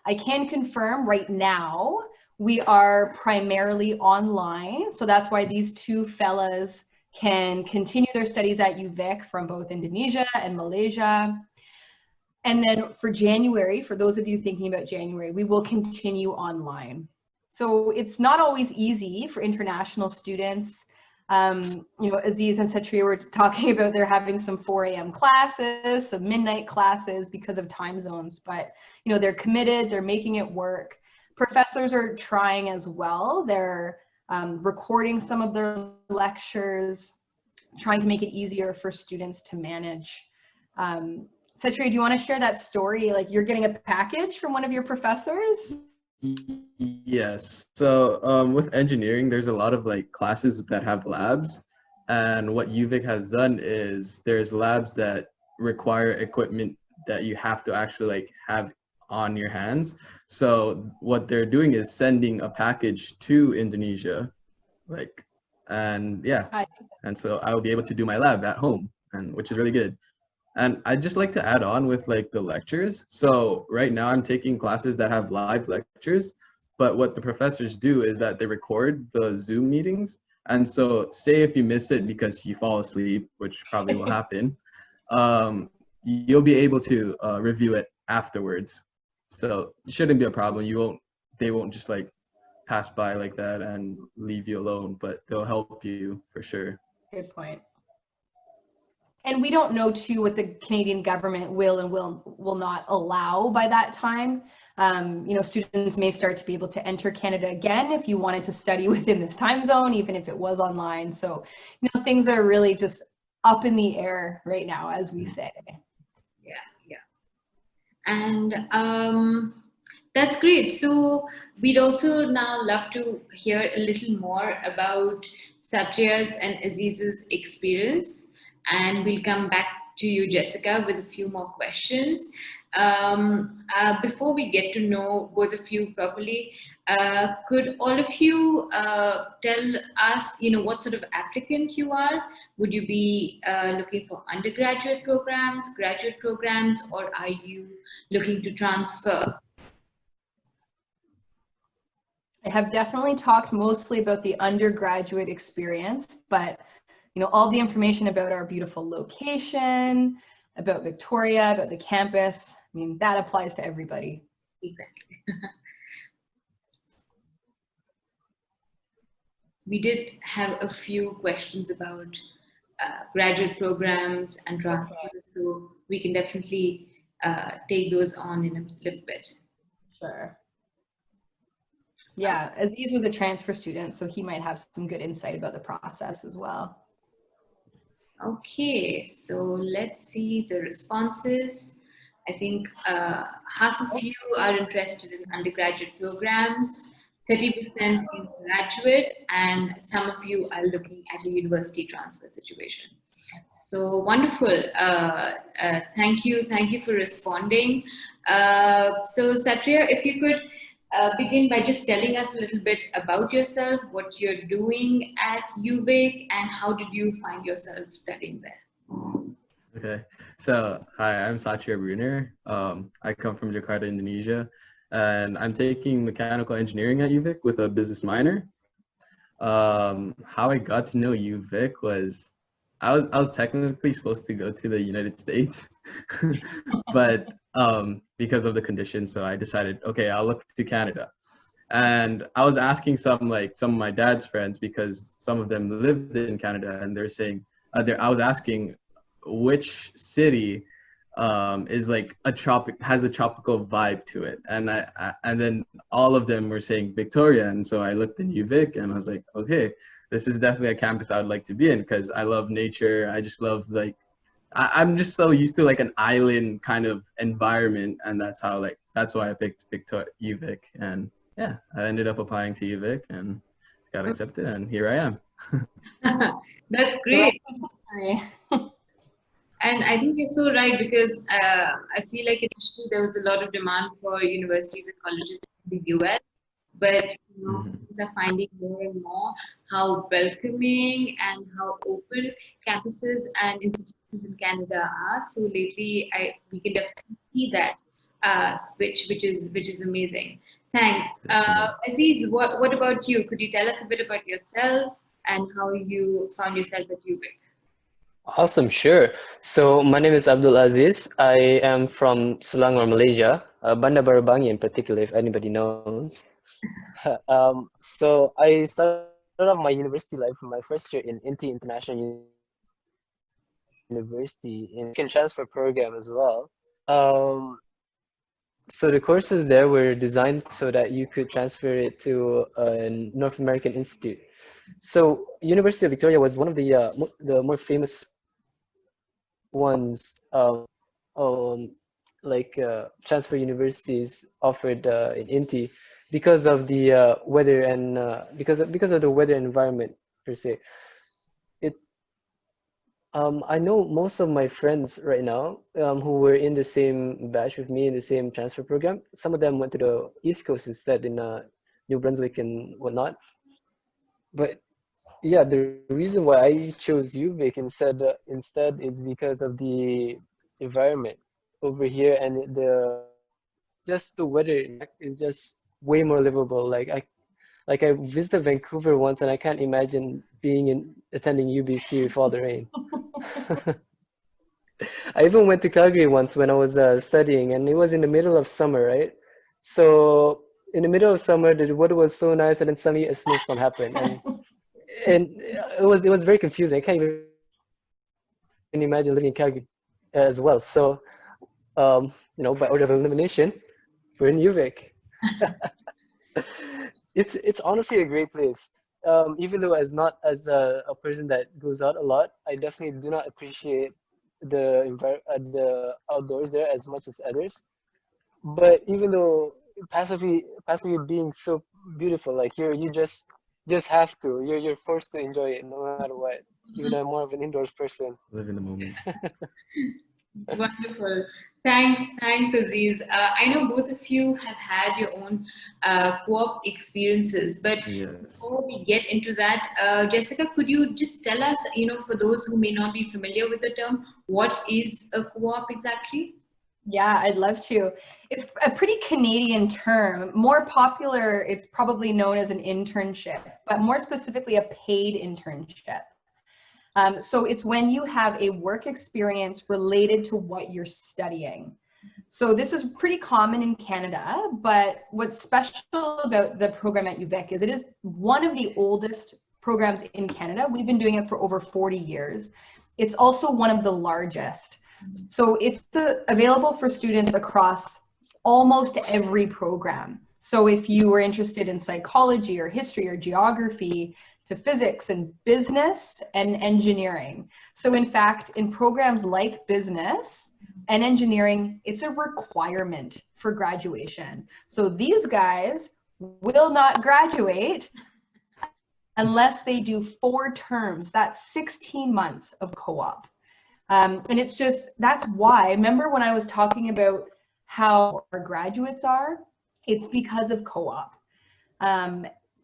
I can confirm right now we are primarily online, so that's why these two fellas can continue their studies at UVic from both Indonesia and Malaysia. And then for January, for those of you thinking about January, we will continue online. So it's not always easy for international students. You know, Aziz and Satria were talking about they're having some 4 a.m. classes, some midnight classes because of time zones, but you know, they're committed, they're making it work. Professors are trying as well. They're recording some of their lectures, trying to make it easier for students to manage. Satria, do you want to share that story? Like you're getting a package from one of your professors? Yes. So with engineering, there's a lot of like classes that have labs, and what UVic has done is there's labs that require equipment that you have to actually like have on your hands. So what they're doing is sending a package to Indonesia, like, and yeah, and so I will be able to do my lab at home, and which is really good. And I'd just like to add on with like the lectures. So right now I'm taking classes that have live lectures, but what the professors do is that they record the Zoom meetings. And so say if you miss it because you fall asleep, which probably will happen, you'll be able to review it afterwards. So it shouldn't be a problem. They won't just like pass by like that and leave you alone, but they'll help you for sure. Good point. And we don't know too what the Canadian government will and will not allow by that time. You know, students may start to be able to enter Canada again if you wanted to study within this time zone, even if it was online. So, you know, things are really just up in the air right now, as we say. Yeah. And that's great. So we'd also now love to hear a little more about Satria's and Aziz's experience. And we'll come back to you, Jessica, with a few more questions. Before we get to know both of you properly, could all of you tell us, you know, what sort of applicant you are? Would you be looking for undergraduate programs, graduate programs, or are you looking to transfer? I have definitely talked mostly about the undergraduate experience, but you know, all the information about our beautiful location, about Victoria, about the campus, I mean, that applies to everybody. Exactly. We did have a few questions about graduate programs and transfers, so we can definitely take those on in a little bit. Sure. Yeah, Aziz was a transfer student, so he might have some good insight about the process as well. Okay, so let's see the responses. I think half of you are interested in undergraduate programs, 30% in graduate, and some of you are looking at a university transfer situation. So wonderful. Thank you for responding. So Satria, if you could begin by just telling us a little bit about yourself, what you're doing at UVic, and how did you find yourself studying there? Okay, so hi, I'm Satria Brunner. I come from Jakarta, Indonesia, and I'm taking mechanical engineering at UVic with a business minor. How I got to know UVic was I was technically supposed to go to the United States, but because of the conditions, so I decided, okay, I'll look to Canada. And I was asking some of my dad's friends, because some of them lived in Canada, and they're saying, I was asking which city is like has a tropical vibe to it, and and then all of them were saying Victoria, and so I looked in UVic and I was like, okay, this is definitely a campus I would like to be in, because I love nature. I just love I'm just so used to like an island kind of environment, and that's why I picked UVic, and yeah, I ended up applying to UVic and got accepted, and here I am. That's great. And I think you're so right, because I feel like initially there was a lot of demand for universities and colleges in the US, but you know, students are finding more and more how welcoming and how open campuses and institutions in Canada are. So lately, we can definitely see that switch, which is amazing. Thanks, Aziz. What about you? Could you tell us a bit about yourself and how you found yourself at UVic? Awesome, sure. So my name is Abdul Aziz. I am from Selangor, Malaysia, Bandar Baru in particular, if anybody knows. So I studied of my university life, my first year in Inti International University, in can transfer program as well. So the courses there were designed so that you could transfer it to a North American institute. So University of Victoria was one of the more famous ones, transfer universities offered in Inti because of the weather and because of the weather environment per se. I know most of my friends right now who were in the same batch with me in the same transfer program. Some of them went to the East Coast instead in New Brunswick and whatnot. But yeah, the reason why I chose UVic instead is because of the environment over here, and the weather is just way more livable. I visited Vancouver once, and I can't imagine attending UBC with all the rain. I even went to Calgary once when I was studying, and it was in the middle of summer, right? So in the middle of summer, the weather was so nice, and then suddenly a snowstorm happened, and it was very confusing. I can't even imagine living in Calgary as well. So by order of elimination, we're in UVic. It's honestly a great place. Even though not as a person that goes out a lot, I definitely do not appreciate the outdoors there as much as others. But even though passively being so beautiful, like you just have to. You're forced to enjoy it no matter what. Even though I'm more of an indoors person. Live in the moment. Wonderful. Thanks, Aziz. I know both of you have had your own co-op experiences, but Yes. before we get into that, Jessica, could you just tell us, for those who may not be familiar with the term, what is a co-op exactly? Yeah, I'd love to. It's a pretty Canadian term. More popular, it's probably known as an internship, but more specifically a paid internship. So it's when you have a work experience related to what you're studying. So this is pretty common in Canada, but what's special about the program at UVic is it is one of the oldest programs in Canada. We've been doing it for over 40 years. It's also one of the largest. So it's available for students across almost every program. So if you were interested in psychology or history or geography, to physics and business and engineering. So in fact, in programs like business and engineering, it's a requirement for graduation. So these guys will not graduate unless they do 4 terms. That's 16 months of co-op. And it's just, that's why, remember when I was talking about how our graduates are? It's because of co-op.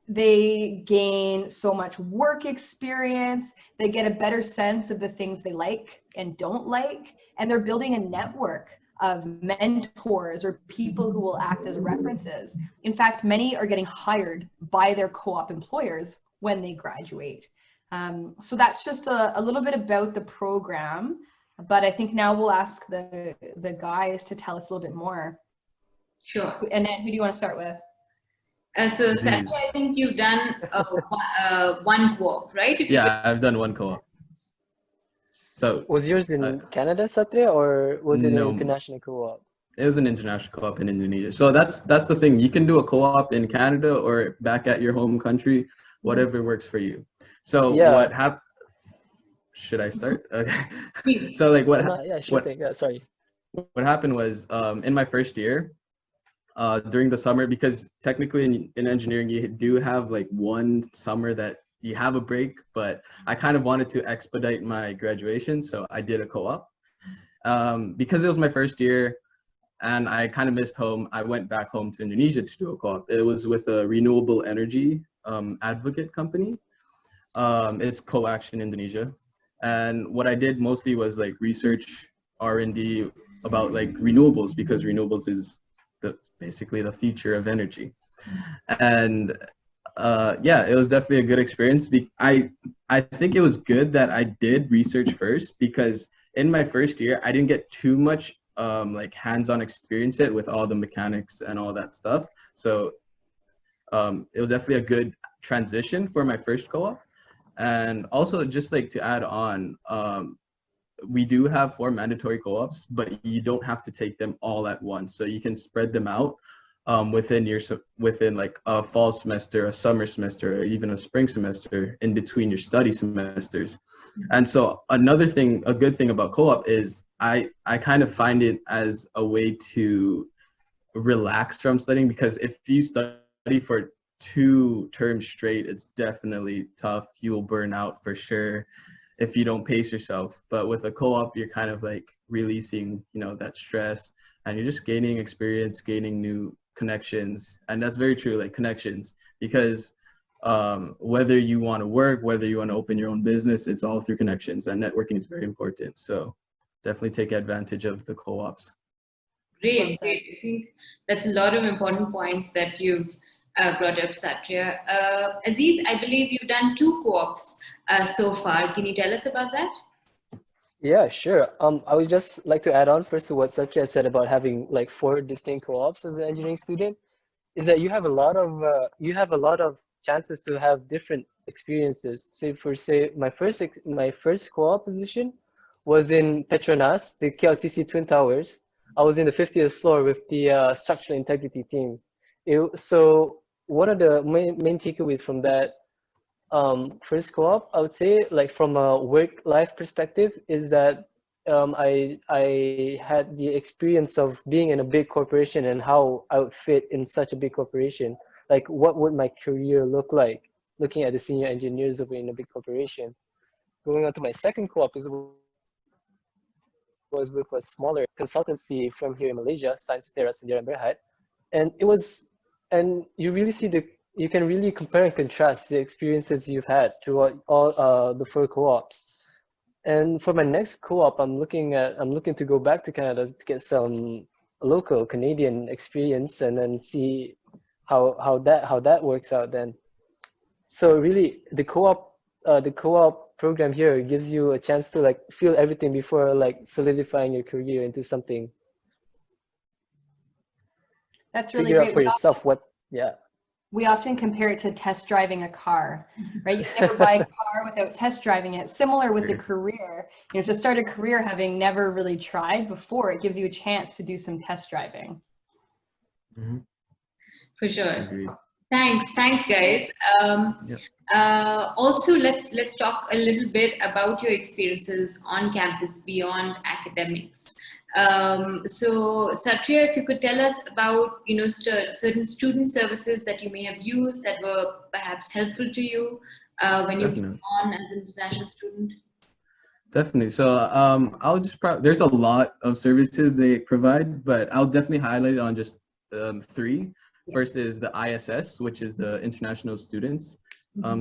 They gain so much work experience, they get a better sense of the things they like and don't like, and they're building a network of mentors or people who will act as references. In fact, many are getting hired by their co-op employers when they graduate. So that's just a little bit about the program, but I think now we'll ask the guys to tell us a little bit more. Sure. And then who do you want to start with? So Satria, I think you've done one co-op, right? I've done one co-op. So was yours in Canada, Satria, or was it no, an international co-op? It was an international co-op in Indonesia. So that's the thing. You can do a co-op in Canada or back at your home country, whatever works for you. So what happened? Should I start? Okay. So like what happened was in my first year, during the summer, because technically in engineering you do have like one summer that you have a break, but I kind of wanted to expedite my graduation, so I did a co-op. Because it was my first year and I kind of missed home, I went back home to Indonesia to do a co-op. It was with a renewable energy advocate company. It's Co-Action Indonesia. And what I did mostly was like research R&D about like renewables, because renewables is basically the future of energy. And it was definitely a good experience. I think it was good that I did research first, because in my first year I didn't get too much like hands-on experience yet with all the mechanics and all that stuff. So it was definitely a good transition for my first co-op. And also just like to add on, we do have 4 mandatory co-ops, but you don't have to take them all at once. So you can spread them out within like a fall semester, a summer semester, or even a spring semester in between your study semesters. And so a good thing about co-op is I kind of find it as a way to relax from studying, because if you study for 2 terms straight, it's definitely tough. You will burn out for sure if you don't pace yourself. But with a co-op, you're kind of like releasing, that stress, and you're just gaining experience, gaining new connections. And that's very true, like connections, because whether you want to work, whether you want to open your own business, it's all through connections, and networking is very important. So definitely take advantage of the co-ops. Great, great. I think that's a lot of important points that you've brought up, Satria. Aziz, I believe you've done 2 co-ops so far. Can you tell us about that? Yeah, sure. I would just like to add on first to what Satya said about having like 4 distinct co-ops as an engineering student, is that you have a lot of chances to have different experiences. Say my first co-op position was in Petronas, the KLCC Twin Towers. I was in the 50th floor with the structural integrity team. So one of the main takeaways from that first co-op, I would say, like from a work-life perspective, is that I had the experience of being in a big corporation and how I would fit in such a big corporation. Like, what would my career look like looking at the senior engineers over in a big corporation? Going on to my second co-op was with a smaller consultancy firm here in Malaysia, Science Teras and Berhad, and you can really compare and contrast the experiences you've had throughout all the 4 co-ops. And for my next co-op, I'm looking to go back to Canada to get some local Canadian experience and then see how that works out then. So really, the co-op program here gives you a chance to like feel everything before like solidifying your career into something. That's really Figure great. out for yourself We often compare it to test driving a car, right? You can never buy a car without test driving it. Similar with the career, to start a career having never really tried before, it gives you a chance to do some test driving. Mm-hmm. For sure. Agreed. Thanks, guys. Also, let's talk a little bit about your experiences on campus beyond academics. So Satria, if you could tell us about certain student services that you may have used that were perhaps helpful to you when you came on as an international student. Definitely. So I'll just there's a lot of services they provide, but I'll definitely highlight it on just 3. First is the ISS, which is the International Students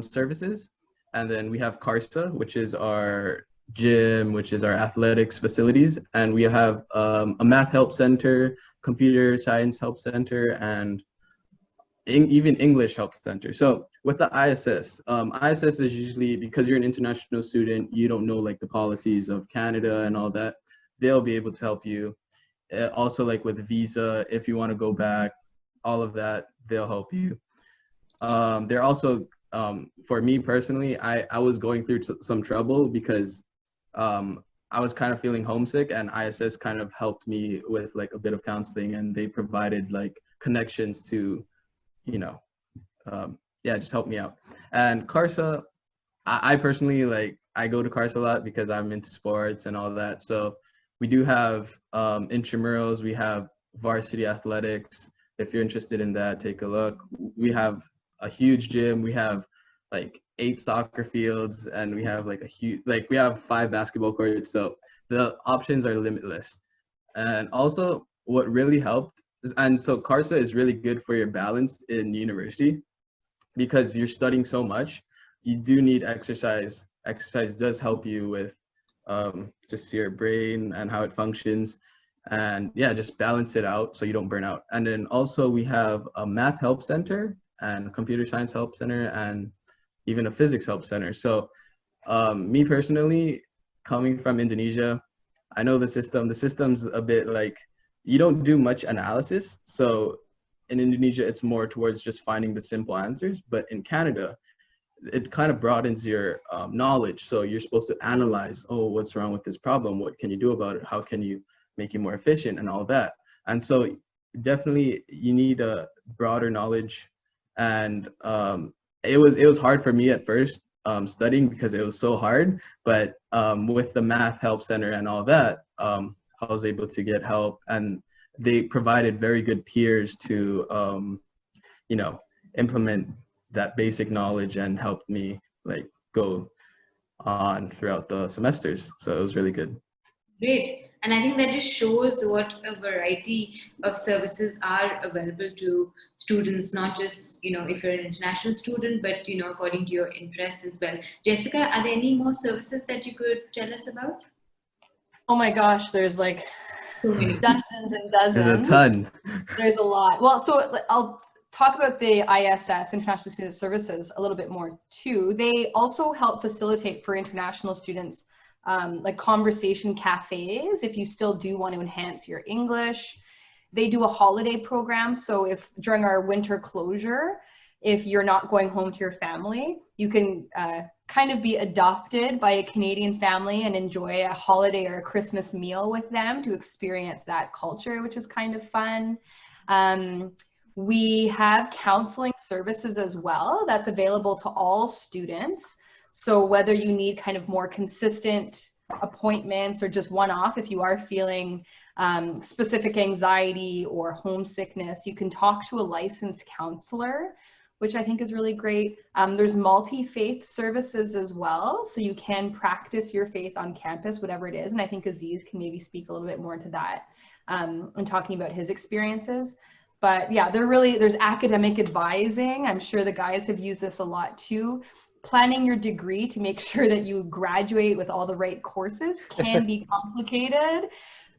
Services. And then we have CARSA, which is our gym, which is our athletics facilities. And we have a math help center, computer science help center, and even English help center. So with the ISS, ISS is usually, because you're an international student, you don't know like the policies of Canada and all that. They'll be able to help you. Also like with visa, if you want to go back, all of that, they'll help you. They're also, for me personally, I was going through some trouble because I was kind of feeling homesick, and ISS kind of helped me with like a bit of counseling, and they provided like connections to, just help me out. And CARSA, I personally, like, I go to CARSA a lot because I'm into sports and all that. So we do have intramurals, we have varsity athletics. If you're interested in that, take a look. We have a huge gym. We have like 8 soccer fields, and we have like we have 5 basketball courts. So the options are limitless. And also what really helped and so CARSA is really good for your balance in university, because you're studying so much. You do need exercise. Exercise does help you with just your brain and how it functions. And just balance it out so you don't burn out. And then also we have a math help center and computer science help center and even a physics help center. So me personally, coming from Indonesia, I know the system's a bit like, you don't do much analysis. So in Indonesia, it's more towards just finding the simple answers. But in Canada, it kind of broadens your knowledge. So you're supposed to analyze, oh, what's wrong with this problem? What can you do about it? How can you make it more efficient and all that? And so definitely you need a broader knowledge. And it was hard for me at first studying because it was so hard. But with the Math Help Center and all that, I was able to get help, and they provided very good peers to, you know, implement that basic knowledge and helped me like go on throughout the semesters. So it was really good. Great. And I think that just shows what a variety of services are available to students, not just, you know, if you're an international student, but, you know, according to your interests as well. Jessica, are there any more services that you could tell us about? Oh my gosh, there's like So many. dozens and dozens. There's a ton. There's a lot. Well, so I'll talk about the ISS, International Student Services, a little bit more too. They also help facilitate for international students like conversation cafes if you still do want to enhance your English. They do a holiday program. So if during our winter closure, if you're not going home to your family, you can kind of be adopted by a Canadian family and enjoy a holiday or a Christmas meal with them to experience that culture, which is kind of fun. We have counseling services as well that's available to all students. So whether you need kind of more consistent appointments or just one-off, if you are feeling specific anxiety or homesickness, you can talk to a licensed counselor, which I think is really great. There's multi-faith services as well. So you can practice your faith on campus, whatever it is. And I think Aziz can maybe speak a little bit more to that and talking about his experiences. But yeah, there's academic advising. I'm sure the guys have used this a lot too. Planning your degree to make sure that you graduate with all the right courses can be complicated,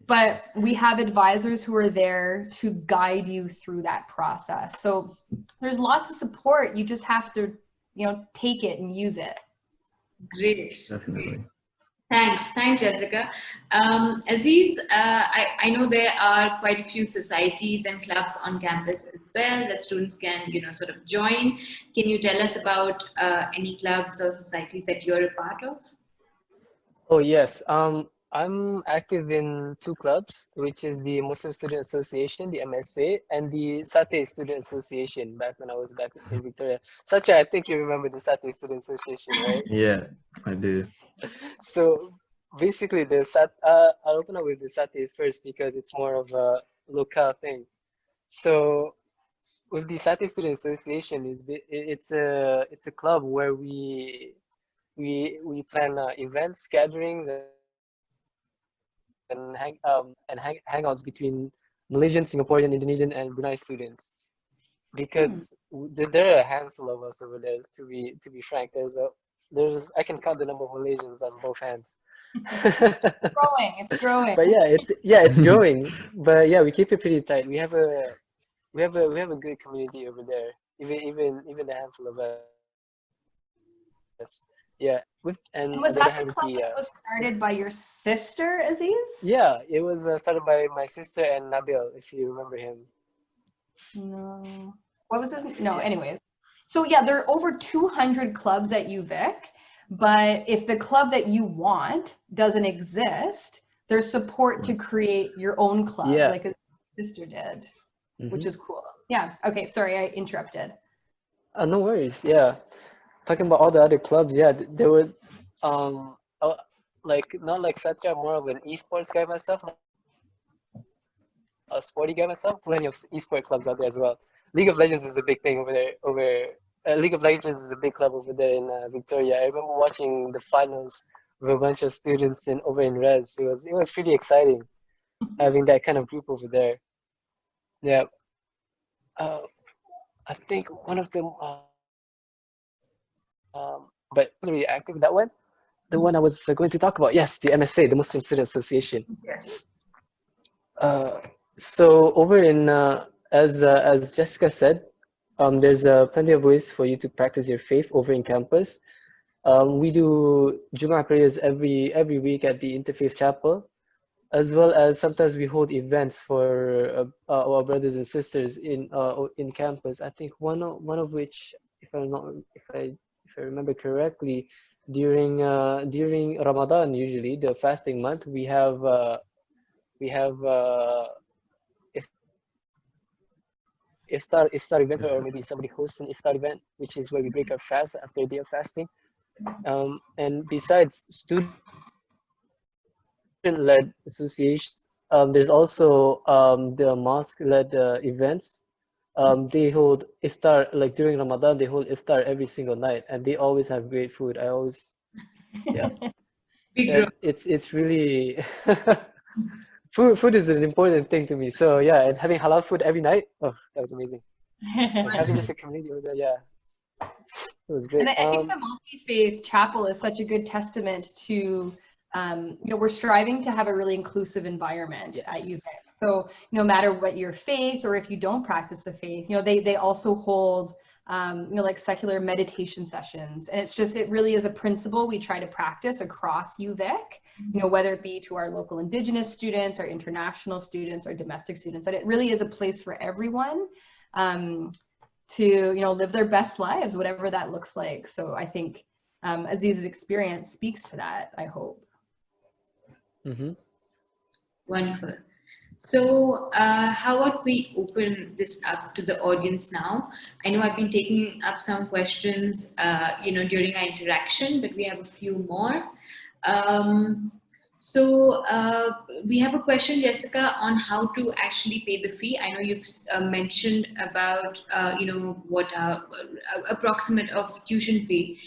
but we have advisors who are there to guide you through that process. So there's lots of support. You just have to, you know, take it and use it. Great. Definitely. Thanks, Jessica. Aziz, I know there are quite a few societies and clubs on campus as well that students can, you know, sort of join. Can you tell us about any clubs or societies that you're a part of? Oh yes, I'm active in two clubs, which is the Muslim Student Association, the MSA, and the Satria Student Association. Back when I was back in Victoria, Satria, I think you remember the Satria Student Association, right? Yeah, I do. So basically, I'll open up with the Satria first because it's more of a local thing. So with the Satria Student Association, it's a club where we plan events, gatherings, and hangouts between Malaysian, Singaporean, Indonesian, and Brunei students. Because there are a handful of us over there. To be frank, I can count the number of Malaysians on both hands. It's growing. But it's growing. But yeah, we keep it pretty tight. We have a good community over there. Even a handful of us. Yeah, and was that the club that was started by your sister, Aziz? Yeah, it was started by my sister and Nabil, if you remember him. No. What was his? No, anyways. So yeah, there are over 200 clubs at UVic, but if the club that you want doesn't exist, there's support to create your own club, like his sister did, which is cool. Yeah, okay, sorry, I interrupted. No worries, yeah. Talking about all the other clubs, yeah, there were, like, not like Satria, more of an esports guy myself, a sporty guy myself, plenty of esport clubs out there as well. League of Legends is a big thing over there. League of Legends is a big club over there in Victoria. I remember watching the finals with a bunch of students over in Res. It was pretty exciting having that kind of group over there. Yeah. I think one of them, but really active, that one, the one I was going to talk about, yes, the MSA, the Muslim Student Association. Yes. So over in, as Jessica said, there's plenty of ways for you to practice your faith over in campus. We do Jummah prayers every week at the Interfaith Chapel. as sometimes we hold events for our brothers and sisters in campus. I think one of which, if I remember correctly, during Ramadan, usually the fasting month, we have iftar event, or maybe somebody hosts an iftar event, which is where we break our fast after a day of fasting. And besides student-led associations, there's also the mosque-led events. They hold iftar, like during Ramadan, they hold iftar every single night, and they always have great food. I always, yeah, Big and it's really food is an important thing to me. So yeah, and having halal food every night, oh, that was amazing. And having just a community over there, yeah, it was great. And I think the multi-faith chapel is such a good testament to, you know, we're striving to have a really inclusive environment at UVic. So no matter what your faith, or if you don't practice the faith, you know, they also hold, you know, like secular meditation sessions. And it's just, it really is a principle we try to practice across UVic, you know, whether it be to our local Indigenous students, our international students, or domestic students. And it really is a place for everyone to, you know, live their best lives, whatever that looks like. So I think Aziz's experience speaks to that, I hope. Wonderful. So how about we open this up to the audience now? I know I've been taking up some questions, you know, during our interaction, but we have a few more. So we have a question, Jessica, on how to actually pay the fee. I know you've mentioned about, you know, what approximate of tuition fee.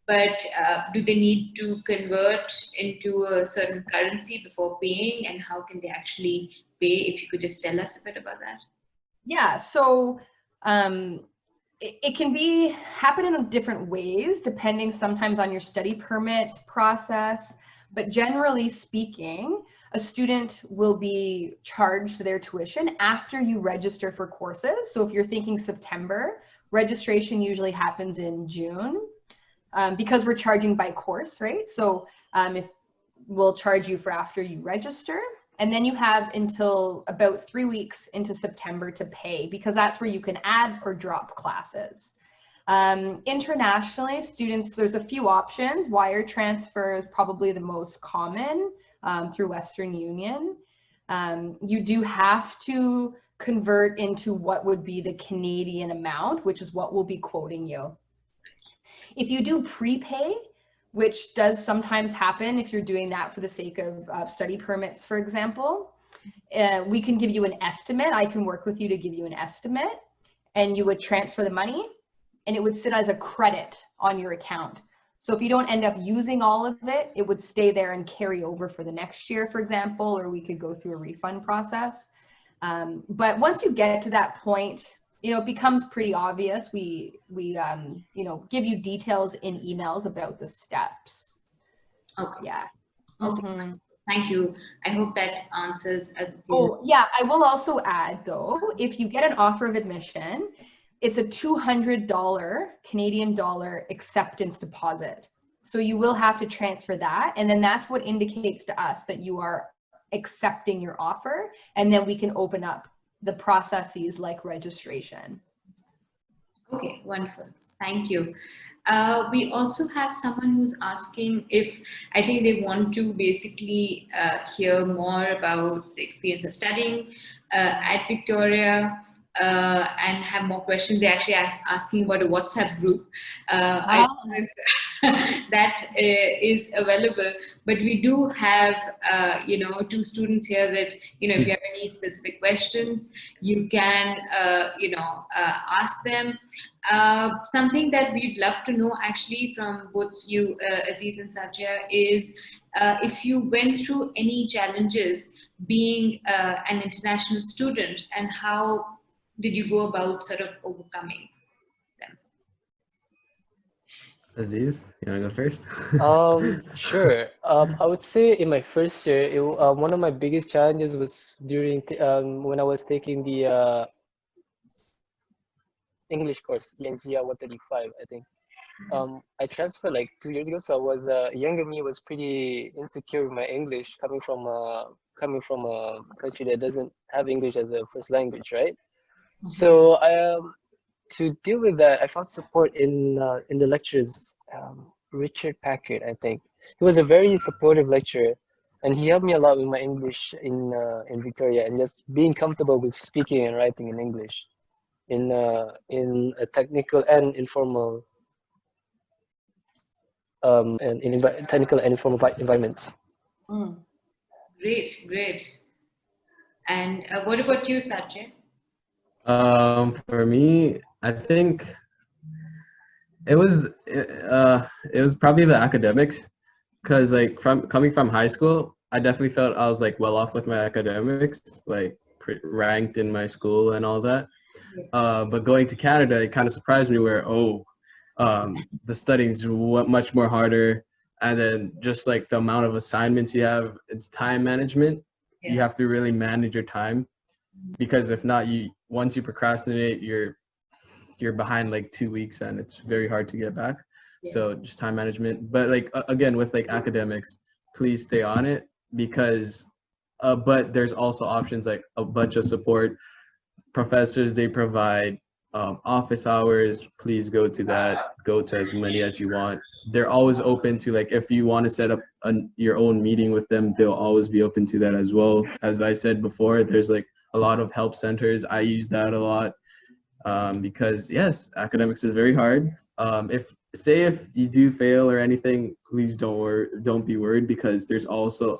But do they need to convert into a certain currency before paying, and how can they actually pay? If you could just tell us a bit about that. Yeah, so it can happen in different ways, depending sometimes on your study permit process. But generally speaking, a student will be charged their tuition after you register for courses. So if you're thinking September, registration usually happens in June. Because we're charging by course, right? So if we'll charge you for after you register, and then you have until about 3 weeks into September to pay, because that's where you can add or drop classes. Internationally, students, there's a few options. Wire transfer is probably the most common through Western Union. You do have to convert into what would be the Canadian amount, which is what we'll be quoting you. If you do prepay, which does sometimes happen if you're doing that for the sake of study permits, for example, we can give you an estimate. I can work with you to give you an estimate, and you would transfer the money, and it would sit as a credit on your account. So if you don't end up using all of it, it would stay there and carry over for the next year, for example, or we could go through a refund process. But once you get to that point, you know, it becomes pretty obvious. We you know, give you details in emails about the steps. Okay. Yeah. Okay. Thank you. I hope that answers. Oh, yeah. I will also add, though, if you get an offer of admission, it's a $200 Canadian dollar acceptance deposit. So you will have to transfer that. And then that's what indicates to us that you are accepting your offer. And then we can open up the processes like registration. Okay, wonderful. Thank you. We also have someone who's asking if, I think they want to basically hear more about the experience of studying at Victoria and have more questions. They're actually asking about a WhatsApp group. I don't know if that is available, but we do have, you know, 2 students here that, you know, if you have any specific questions, you can, you know, ask them. Something that we'd love to know actually from both you, Aziz and Satria, is if you went through any challenges being an international student, and how did you go about sort of overcoming them? Aziz, you want to go first? Sure. I would say in my first year, one of my biggest challenges was during when I was taking the English course, ENGIA 135, I think. I transferred like 2 years ago, so I was younger me was pretty insecure with my English, coming from a country that doesn't have English as a first language, right? So to deal with that, I found support in the lecturers. Richard Packard, I think. He was a very supportive lecturer, and he helped me a lot with my English in Victoria, and just being comfortable with speaking and writing in English in a technical and informal technical and informal environments. Great, great. And what about you, Satria? For me, I think it was probably the academics, because like coming from high school, I definitely felt I was like well off with my academics, like ranked in my school and all that. But going to Canada, it kind of surprised me where the studying's much more harder, and then just like the amount of assignments you have, it's time management. You have to really manage your time, because if not, once you procrastinate, you're behind like 2 weeks, and it's very hard to get back. So just time management. But like again, with like academics, please stay on it, because but there's also options like a bunch of support. Professors, they provide office hours. Please go to that. Go to as many as you want. They're always open to, like, if you want to set up your own meeting with them, they'll always be open to that as well. As I said before, there's like a lot of help centers. I use that a lot because yes, academics is very hard. If you do fail or anything, please don't be worried, because there's also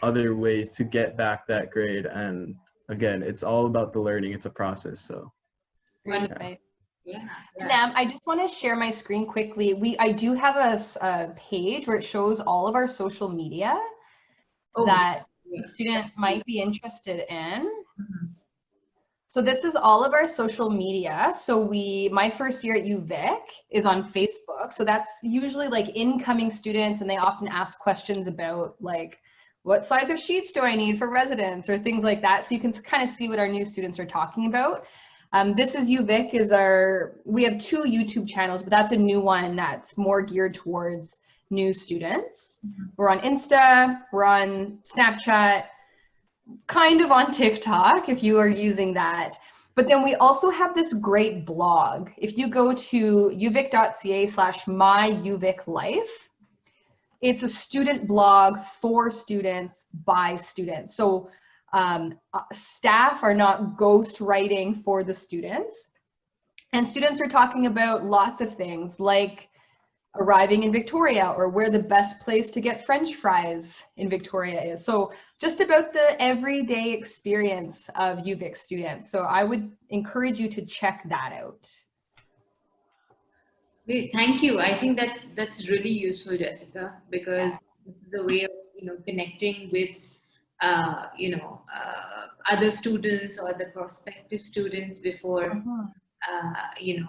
other ways to get back that grade. And again, it's all about the learning. It's a process. So yeah. Nam, I just want to share my screen quickly. I do have a page where it shows all of our social media that the student might be interested in. So this is all of our social media. So my first year at UVic is on Facebook. So that's usually like incoming students, and they often ask questions about like, what size of sheets do I need for residence, or things like that. So you can kind of see what our new students are talking about. This is UVic we have 2 YouTube channels, but that's a new one that's more geared towards new students. We're on Insta, we're on Snapchat, kind of on TikTok if you are using that. But then we also have this great blog. If you go to uvic.ca/myuviclife, it's a student blog for students by students. So staff are not ghost writing for the students. And students are talking about lots of things like arriving in Victoria, or where the best place to get French fries in Victoria is. So just about the everyday experience of UVic students. So I would encourage you to check that out. Great, thank you. I think that's really useful, Jessica, because this is a way of connecting with other students or the prospective students before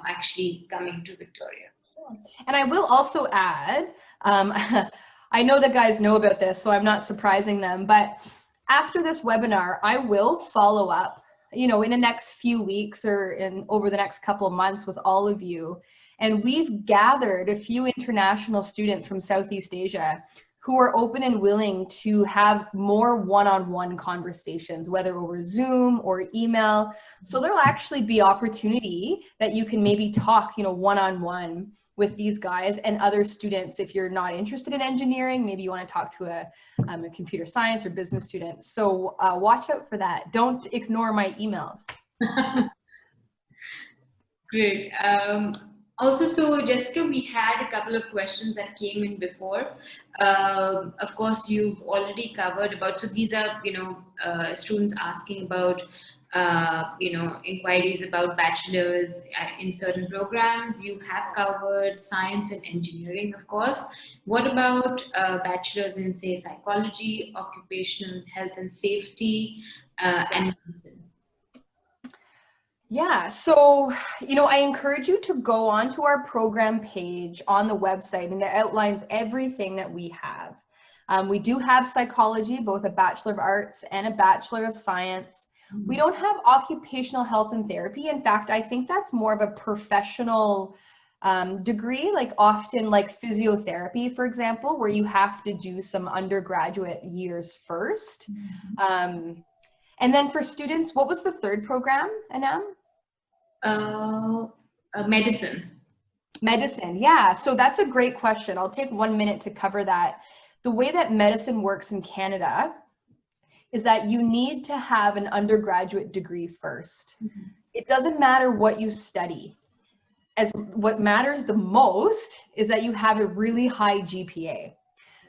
actually coming to Victoria. And I will also add, I know the guys know about this, so I'm not surprising them, but after this webinar, I will follow up, in the next few weeks or over the next couple of months with all of you. And we've gathered a few international students from Southeast Asia who are open and willing to have more one-on-one conversations, whether over Zoom or email. So there'll actually be opportunity that you can maybe talk, one-on-one with these guys and other students. If you're not interested in engineering, maybe you want to talk to a computer science or business student. So watch out for that. Don't ignore my emails. Great. Also, so Jessica, we had a couple of questions that came in before. Of course, you've already covered about, so these are, students asking about, inquiries about bachelors in certain programs. You have covered science and engineering, of course. What about bachelors in, say, psychology, occupational health and safety, and medicine? Yeah, so, I encourage you to go onto our program page on the website, and it outlines everything that we have. We do have psychology, both a Bachelor of Arts and a Bachelor of Science. We don't have occupational health and therapy. In fact, I think that's more of a professional degree, like often like physiotherapy, for example, where you have to do some undergraduate years first. And then for students, what was the third program, Anam? Medicine. Medicine, yeah. So that's a great question. I'll take 1 minute to cover that. The way that medicine works in Canada is that you need to have an undergraduate degree first. It doesn't matter what you study. As what matters the most is that you have a really high GPA.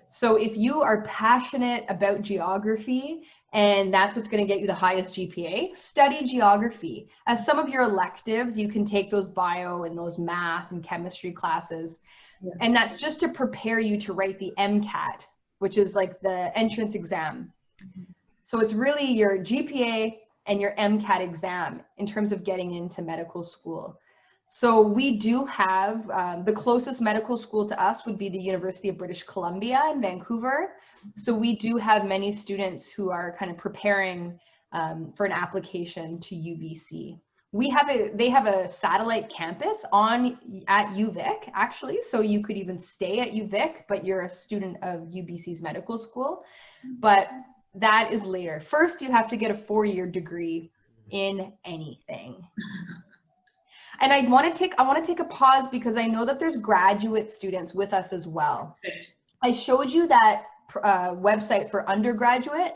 So if you are passionate about geography and that's what's going to get you the highest GPA, study geography. As some of your electives, you can take those bio and those math and chemistry classes. And that's just to prepare you to write the MCAT, which is like the entrance exam. So it's really your GPA and your MCAT exam in terms of getting into medical school. So we do have, the closest medical school to us would be the University of British Columbia in Vancouver. So we do have many students who are kind of preparing for an application to UBC. They have a satellite campus at UVic, actually. So you could even stay at UVic, but you're a student of UBC's medical school. But that is later. First, you have to get a 4-year degree in anything. And I want to take a pause because I know that there's graduate students with us as well. I showed you that website for undergraduate.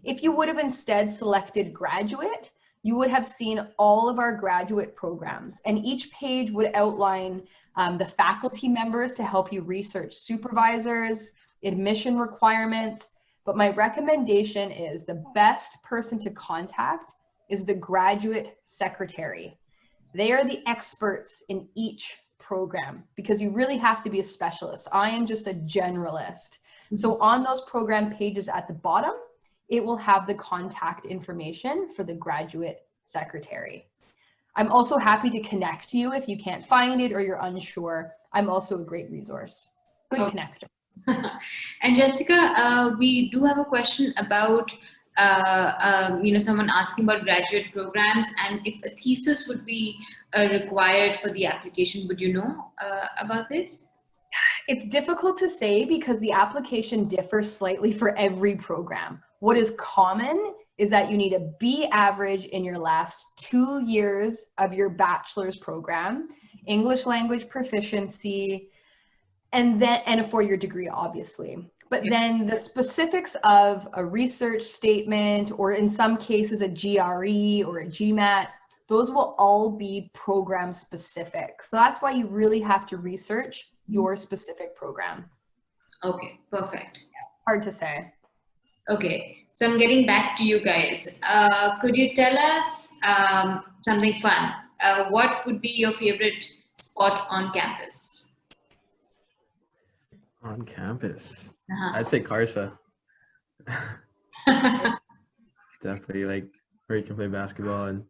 If you would have instead selected graduate, you would have seen all of our graduate programs, and each page would outline the faculty members to help you research supervisors, admission requirements. But my recommendation is the best person to contact is the graduate secretary. They are the experts in each program because you really have to be a specialist. I am just a generalist. So on those program pages at the bottom, it will have the contact information for the graduate secretary. I'm also happy to connect you if you can't find it or you're unsure. I'm also a great resource. Good connector. And Jessica, we do have a question about someone asking about graduate programs and if a thesis would be required for the application. Would you know about this? It's difficult to say because the application differs slightly for every program. What is common is that you need a B average in your last 2 years of your bachelor's program, English language proficiency, and a 4-year degree, obviously. But then the specifics of a research statement, or in some cases a GRE or a GMAT, those will all be program specific. So that's why you really have to research your specific program. Okay, perfect. Hard to say. Okay, so I'm getting back to you guys. Could you tell us something fun? What would be your favorite spot on campus? On campus, I'd say Carsa. Definitely, like where you can play basketball and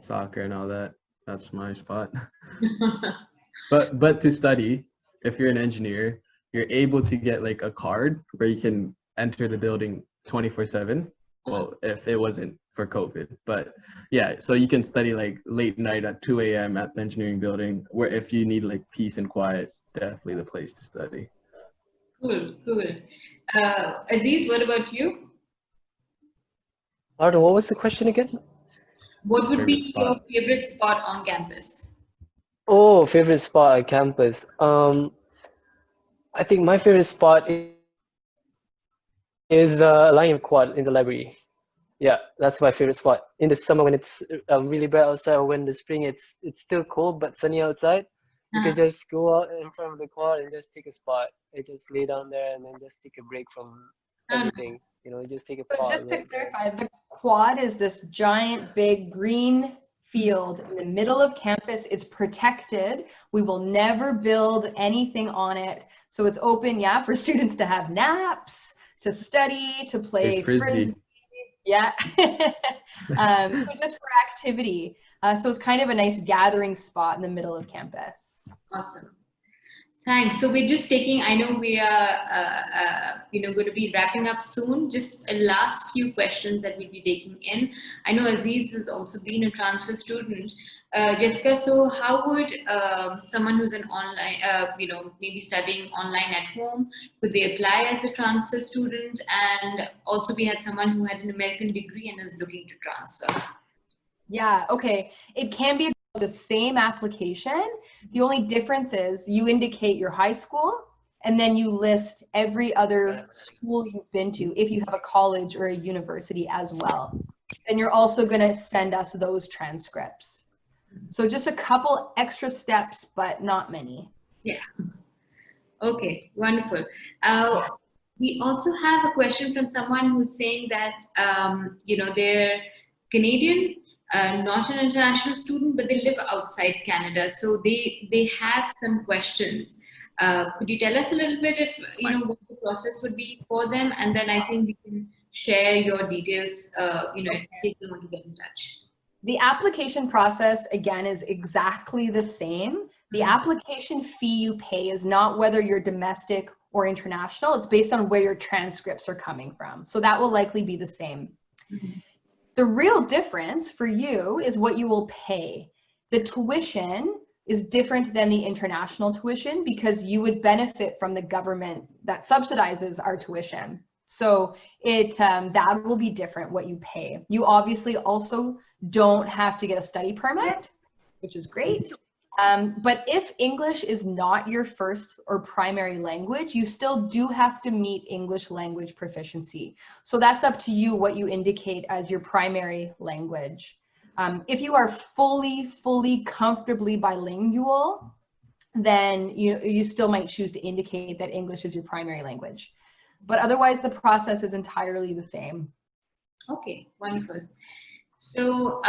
soccer and all that. That's my spot. But to study, if you're an engineer, you're able to get like a card where you can enter the building 24/7. Well, if it wasn't for COVID, but yeah, so you can study like late night at 2 a.m. at the engineering building, where if you need like peace and quiet, definitely the place to study. Cool. Aziz, what about you? Pardon, what was the question again? What would be your favorite spot on campus? Oh, favorite spot at campus. I think my favorite spot is lying quad in the library. Yeah, that's my favorite spot. In the summer when it's really bright outside, or when in the spring it's still cold but sunny outside. You can just go out in front of the quad and just take a spot. You just lay down there and then just take a break from everything. You know, you just take a pause. Just to clarify, the quad is this giant, big green field in the middle of campus. It's protected. We will never build anything on it. So it's open, for students to have naps, to study, to play frisbee. Yeah. So just for activity. So it's kind of a nice gathering spot in the middle of campus. Awesome. Thanks. So we're just taking, I know we are, going to be wrapping up soon. Just a last few questions that we'll be taking in. I know Aziz has also been a transfer student. Jessica, so how would someone who's an online, maybe studying online at home, could they apply as a transfer student? And also we had someone who had an American degree and is looking to transfer. Yeah, okay. It can be the same application. The only difference is you indicate your high school and then you list every other school you've been to if you have a college or a university as well. Then you're also going to send us those transcripts. So just a couple extra steps, but not many. Yeah. Okay, wonderful. We also have a question from someone who's saying that, they're Canadian, not an international student, but they live outside Canada. So they have some questions. Could you tell us a little bit if, what the process would be for them? And then I think we can share your details, in case they want to get in touch. The application process, again, is exactly the same. The application fee you pay is not whether you're domestic or international. It's based on where your transcripts are coming from. So that will likely be the same. Mm-hmm. The real difference for you is what you will pay. The tuition is different than the international tuition because you would benefit from the government that subsidizes our tuition. So that will be different what you pay. You obviously also don't have to get a study permit, which is great. But if English is not your first or primary language, you still do have to meet English language proficiency. So that's up to you what you indicate as your primary language. If you are fully comfortably bilingual, then you still might choose to indicate that English is your primary language. But otherwise, the process is entirely the same. Okay, wonderful. So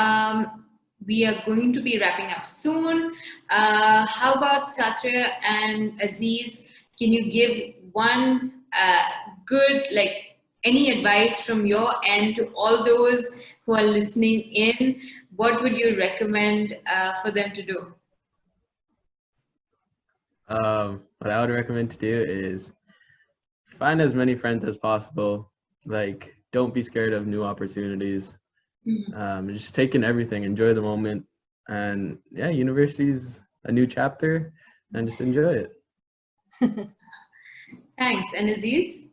we are going to be wrapping up soon. How about Satria and Aziz? Can you give one good, any advice from your end to all those who are listening in? What would you recommend for them to do? What I would recommend to do is find as many friends as possible. Don't be scared of new opportunities. Just take in everything, enjoy the moment, and yeah, university's a new chapter, and just enjoy it. Thanks. And Aziz?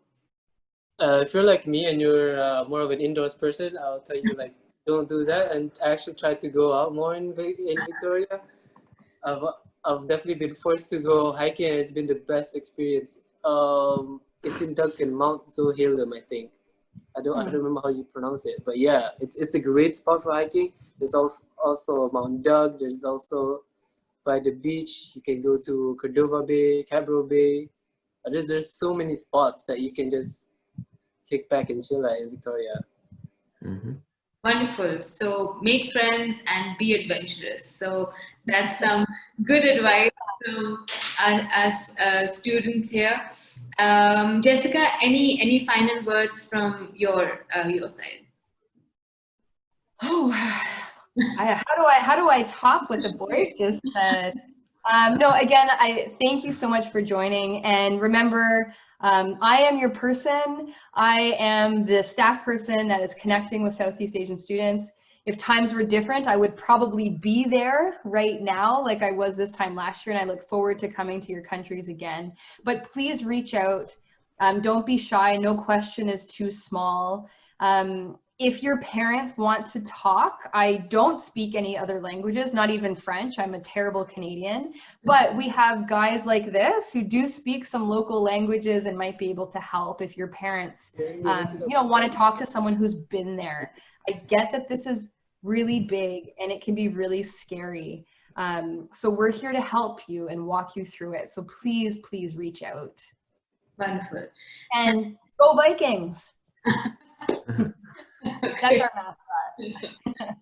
If you're like me and you're more of an indoors person, I'll tell you don't do that, and actually try to go out more in Victoria. I've definitely been forced to go hiking, and it's been the best experience. It's in Duncan, Mount Zohalem, I think. I don't remember how you pronounce it, but yeah, it's a great spot for hiking. There's also Mount Doug. There's also by the beach. You can go to Cordova Bay, Cabro Bay. There's so many spots that you can just kick back and chill at in Victoria. Mm-hmm. Wonderful. So make friends and be adventurous. So that's some good advice from us students here. Jessica, any final words from your side? Oh, how do I talk what the boys just said? No, again, I thank you so much for joining. And remember, I am your person. I am the staff person that is connecting with Southeast Asian students. If times were different, I would probably be there right now like I was this time last year, and I look forward to coming to your countries again. But please reach out. Don't be shy. No question is too small. If your parents want to talk, I don't speak any other languages, not even French. I'm a terrible Canadian, but we have guys like this who do speak some local languages and might be able to help if your parents, want to talk to someone who's been there. I get that this is really big and it can be really scary. So we're here to help you and walk you through it. So please, please reach out. Wonderful. And go Vikings. That's our mascot.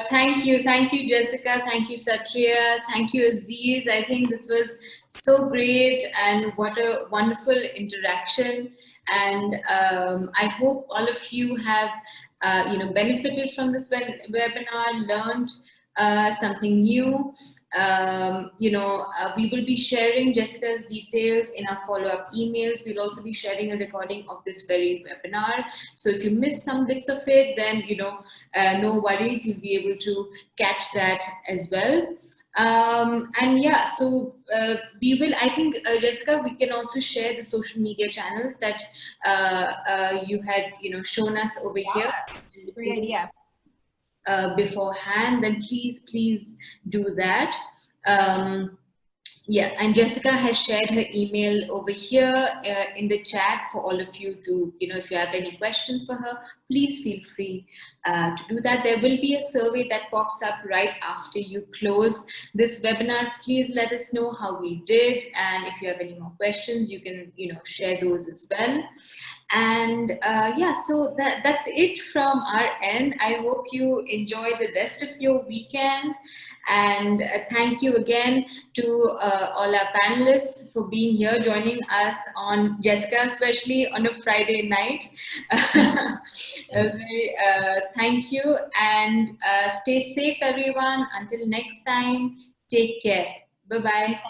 Thank you, Jessica. Thank you, Satria. Thank you, Aziz. I think this was so great, and what a wonderful interaction. And I hope all of you have, benefited from this webinar, learned something new. We will be sharing Jessica's details in our follow-up emails. We'll also be sharing a recording of this very webinar. So if you miss some bits of it, then, no worries, you'll be able to catch that as well. And yeah, so we will, I think, Jessica, we can also share the social media channels that you had, shown us over here. Great idea. Beforehand, then please do that. Yeah, and Jessica has shared her email over here in the chat for all of you to, if you have any questions for her, please feel free to do that. There will be a survey that pops up right after you close this webinar. Please let us know how we did, and if you have any more questions, you can, share those as well. And yeah, so that's it from our end. I hope you enjoy the rest of your weekend, and thank you again to all our panelists for being here, joining us on, Jessica especially, on a Friday night. Thank you, and stay safe, everyone. Until next time, take care. Bye-bye.